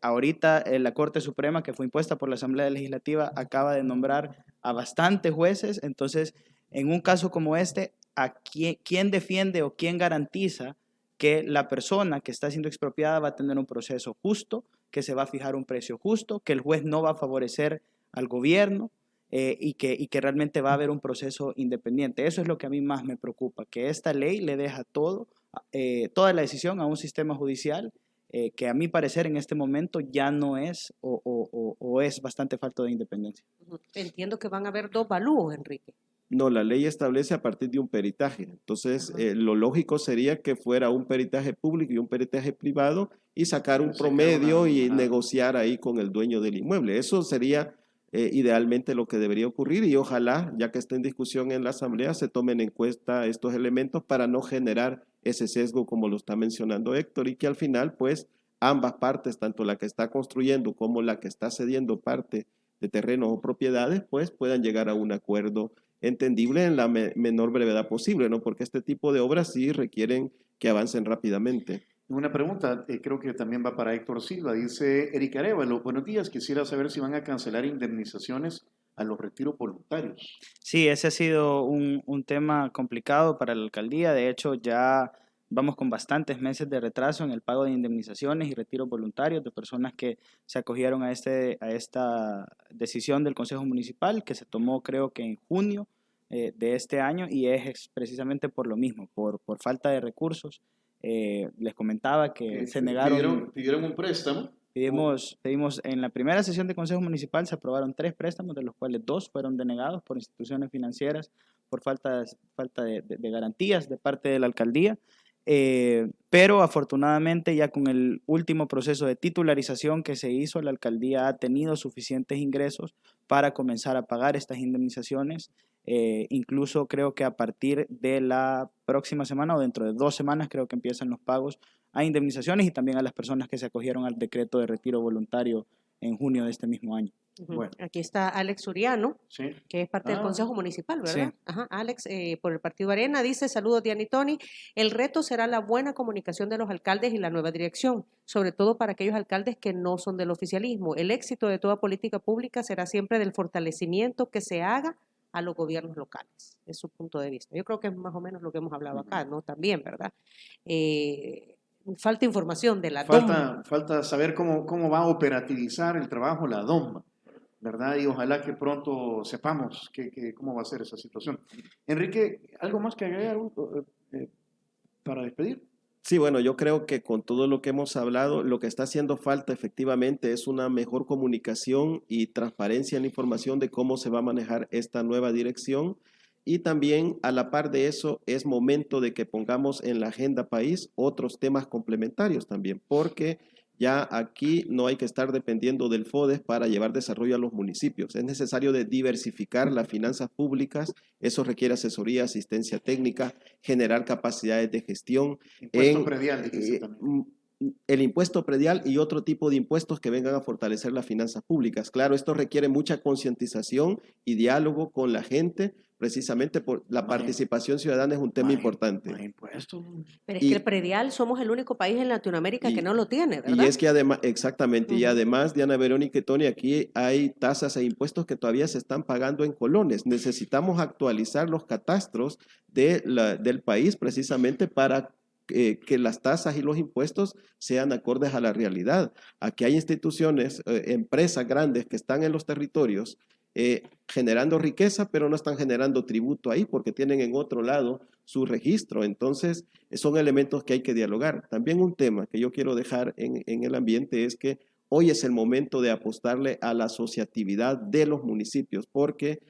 Ahorita la Corte Suprema, que fue impuesta por la Asamblea Legislativa, acaba de nombrar a bastantes jueces. Entonces, en un caso como este, ¿quién defiende o quién garantiza que la persona que está siendo expropiada va a tener un proceso justo, que se va a fijar un precio justo, que el juez no va a favorecer al gobierno? Y que realmente va a haber un proceso independiente? Eso es lo que a mí más me preocupa, que esta ley le deja toda la decisión a un sistema judicial que a mi parecer en este momento ya no es o es bastante falto de independencia. Entiendo que van a haber dos valúos, Enrique. No, la ley establece a partir de un peritaje. Entonces, lo lógico sería que fuera un peritaje público y un peritaje privado y sacar un promedio y negociar ahí con el dueño del inmueble. Eso sería idealmente lo que debería ocurrir, y ojalá, ya que está en discusión en la Asamblea, se tomen en cuenta estos elementos para no generar ese sesgo como lo está mencionando Héctor, y que al final pues ambas partes, tanto la que está construyendo como la que está cediendo parte de terrenos o propiedades, pues puedan llegar a un acuerdo entendible en la menor brevedad posible, ¿no? Porque este tipo de obras sí requieren que avancen rápidamente. Una pregunta, creo que también va para Héctor Silva. Dice Erika Arevalo, buenos días, quisiera saber si van a cancelar indemnizaciones a los retiros voluntarios. Sí, ese ha sido un tema complicado para la alcaldía. De hecho, ya vamos con bastantes meses de retraso en el pago de indemnizaciones y retiros voluntarios de personas que se acogieron a esta decisión del Consejo Municipal, que se tomó creo que en junio de este año, y es precisamente por lo mismo, por falta de recursos. Les comentaba que se negaron. ¿Pidieron un préstamo? Pedimos en la primera sesión de Consejo Municipal se aprobaron 3 préstamos, de los cuales 2 fueron denegados por instituciones financieras por falta de garantías de parte de la alcaldía. Pero afortunadamente ya con el último proceso de titularización que se hizo, la alcaldía ha tenido suficientes ingresos para comenzar a pagar estas indemnizaciones. Incluso creo que a partir de la próxima semana o dentro de 2 semanas creo que empiezan los pagos a indemnizaciones y también a las personas que se acogieron al decreto de retiro voluntario en junio de este mismo año. Bueno. Aquí está Alex Uriano, sí, que es parte del Consejo Municipal, ¿verdad? Sí. Ajá, Alex, por el Partido Arena, dice, saludos Diana y Tony, el reto será la buena comunicación de los alcaldes y la nueva dirección, sobre todo para aquellos alcaldes que no son del oficialismo. El éxito de toda política pública será siempre del fortalecimiento que se haga a los gobiernos locales, es su punto de vista. Yo creo que es más o menos lo que hemos hablado acá, ¿no? También, ¿verdad? Falta información de la DOM. Falta saber cómo va a operativizar el trabajo la DOM, ¿verdad? Y ojalá que pronto sepamos cómo va a ser esa situación. Enrique, ¿algo más que agregar para despedir? Sí, bueno, yo creo que con todo lo que hemos hablado, lo que está haciendo falta efectivamente es una mejor comunicación y transparencia en la información de cómo se va a manejar esta nueva dirección. Y también, a la par de eso, es momento de que pongamos en la agenda país otros temas complementarios también, porque ya aquí no hay que estar dependiendo del FODES para llevar desarrollo a los municipios. Es necesario de diversificar las finanzas públicas, eso requiere asesoría, asistencia técnica, generar capacidades de gestión. Impuesto predial, dijiste también. El impuesto predial y otro tipo de impuestos que vengan a fortalecer las finanzas públicas. Claro, esto requiere mucha concientización y diálogo con la gente precisamente por la participación ciudadana es un tema importante. Impuestos. Pero es que el predial somos el único país en Latinoamérica que no lo tiene, ¿verdad? Y es que además, exactamente, y además, Diana Verónica y Tony, aquí hay tasas e impuestos que todavía se están pagando en colones. Necesitamos actualizar los catastros del país precisamente para que las tasas y los impuestos sean acordes a la realidad. Aquí hay instituciones, empresas grandes que están en los territorios generando riqueza, pero no están generando tributo ahí porque tienen en otro lado su registro. Entonces, son elementos que hay que dialogar. También un tema que yo quiero dejar en el ambiente es que hoy es el momento de apostarle a la asociatividad de los municipios, porque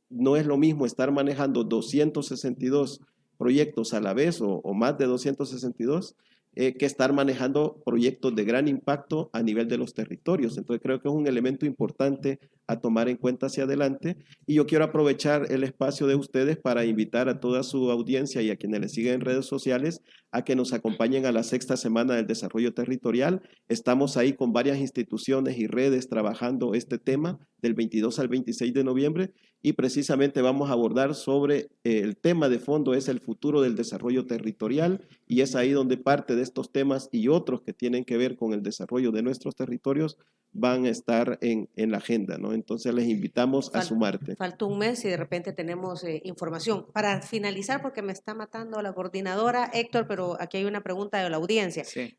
no es lo mismo estar manejando 262 proyectos a la vez o más de 262 que estar manejando proyectos de gran impacto a nivel de los territorios. Entonces creo que es un elemento importante a tomar en cuenta hacia adelante, y yo quiero aprovechar el espacio de ustedes para invitar a toda su audiencia y a quienes les siguen en redes sociales a que nos acompañen a la 6ª Semana del Desarrollo Territorial. Estamos ahí con varias instituciones y redes trabajando este tema del 22 al 26 de noviembre, y precisamente vamos a abordar sobre el tema de fondo es el futuro del desarrollo territorial, y es ahí donde parte de estos temas y otros que tienen que ver con el desarrollo de nuestros territorios van a estar en la agenda, ¿no? Entonces les invitamos a sumarte. Falta un mes y de repente tenemos información. Para finalizar, porque me está matando la coordinadora, Héctor, pero aquí hay una pregunta de la audiencia. Sí.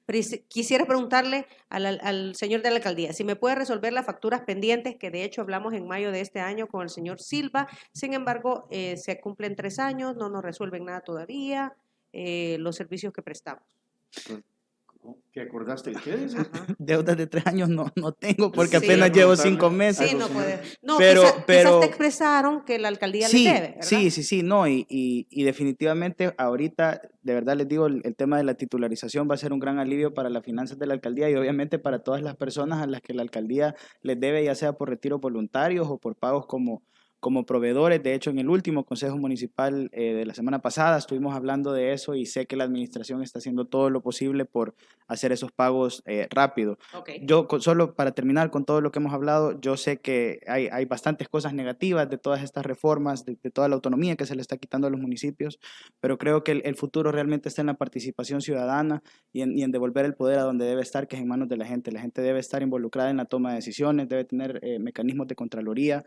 Quisiera preguntarle al señor de la alcaldía si me puede resolver las facturas pendientes, que de hecho hablamos en mayo de este año con el señor Silva. Sin embargo, se cumplen 3 años, no nos resuelven nada todavía, los servicios que prestamos. ¿Qué acordaste ustedes? Deudas de 3 años no tengo porque Sí, apenas llevo 5 meses. Sí, no puede. No, pero quizás te expresaron que la alcaldía sí, les debe, ¿verdad? Sí, no, y definitivamente ahorita, de verdad les digo, el tema de la titularización va a ser un gran alivio para las finanzas de la alcaldía y obviamente para todas las personas a las que la alcaldía les debe, ya sea por retiros voluntarios o por pagos como proveedores. De hecho, en el último Consejo Municipal de la semana pasada estuvimos hablando de eso y sé que la administración está haciendo todo lo posible por hacer esos pagos rápido. Okay. Yo, solo para terminar con todo lo que hemos hablado, yo sé que hay bastantes cosas negativas de todas estas reformas, de toda la autonomía que se le está quitando a los municipios, pero creo que el futuro realmente está en la participación ciudadana y en devolver el poder a donde debe estar, que es en manos de la gente. La gente debe estar involucrada en la toma de decisiones, debe tener mecanismos de contraloría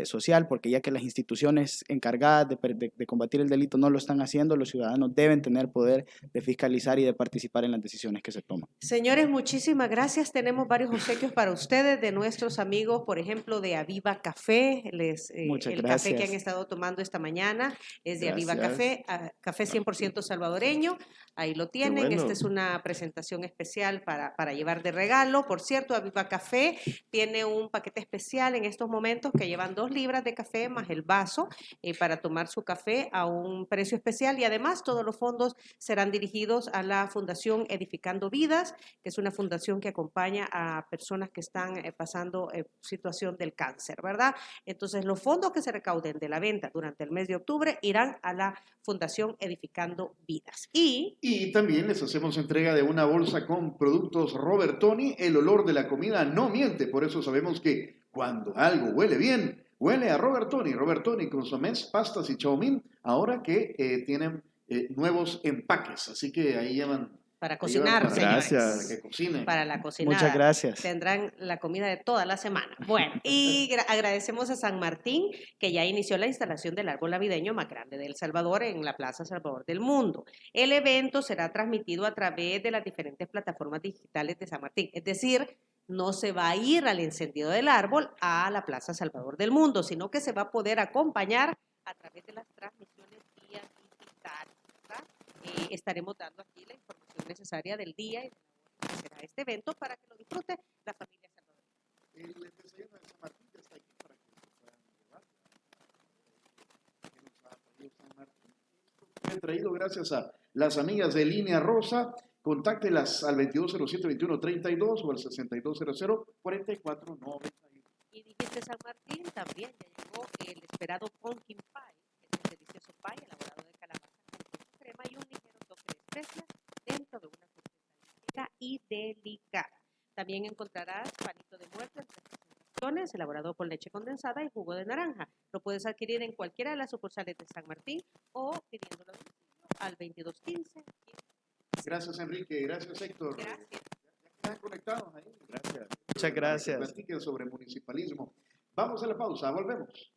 social, porque ya que las instituciones encargadas de combatir el delito no lo están haciendo, los ciudadanos deben tener poder de fiscalizar y de participar en las decisiones que se toman. Señores, muchísimas gracias. Tenemos varios obsequios para ustedes de nuestros amigos, por ejemplo, de Aviva Café. Muchas el gracias. café que han estado tomando esta mañana es de Gracias. Aviva Café, café 100% salvadoreño. Ahí lo tienen. Bueno. Esta es una presentación especial para llevar de regalo. Por cierto, Aviva Café tiene un paquete especial en estos momentos que llevan 2 libras de café más el vaso para tomar su café a un precio especial, y además todos los fondos serán dirigidos a la Fundación Edificando Vidas, que es una fundación que acompaña a personas que están pasando situación del cáncer, ¿verdad? Entonces los fondos que se recauden de la venta durante el mes de octubre irán a la Fundación Edificando Vidas. Y también les hacemos entrega de una bolsa con productos Robert Tony. El olor de la comida no miente, por eso sabemos que cuando algo huele bien, huele a Robert Tony. Robert Tony, consomés, pastas y chow mein, ahora que tienen nuevos empaques. Así que ahí llevan para cocinar, señores. Gracias. Para que cocinen. Para la cocinada. Muchas gracias. Tendrán la comida de toda la semana. Bueno, y agradecemos a San Martín, que ya inició la instalación del árbol navideño más grande de El Salvador en la Plaza Salvador del Mundo. El evento será transmitido a través de las diferentes plataformas digitales de San Martín. Es decir, no se va a ir al encendido del árbol a la Plaza Salvador del Mundo, sino que se va a poder acompañar a través de las transmisiones vía digital, ¿verdad? Estaremos dando aquí la información necesaria del día y de la hora que será este evento para que lo disfrute la familia salvadoreña. El desayuno de San Martín ya está aquí para que se puedan llevar. San Martín. Fue traído gracias a las amigas de Línea Rosa. Contáctelas al 2207-2132 o al 6200-4491. Y dijiste San Martín, también ya llegó el esperado pumpkin pie, que es un delicioso pie elaborado de calabaza con crema y un ligero toque de especias dentro de una fruta ligera y delicada. También encontrarás panito de muerto en presentaciones infusiones, elaborado con leche condensada y jugo de naranja. Lo puedes adquirir en cualquiera de las sucursales de San Martín o pidiéndolo a domicilio al 2215. Gracias, Enrique. Gracias, Héctor. Gracias. Ya quedan conectados ahí. Gracias. Muchas gracias. Platiquen sobre municipalismo. Vamos a la pausa, volvemos.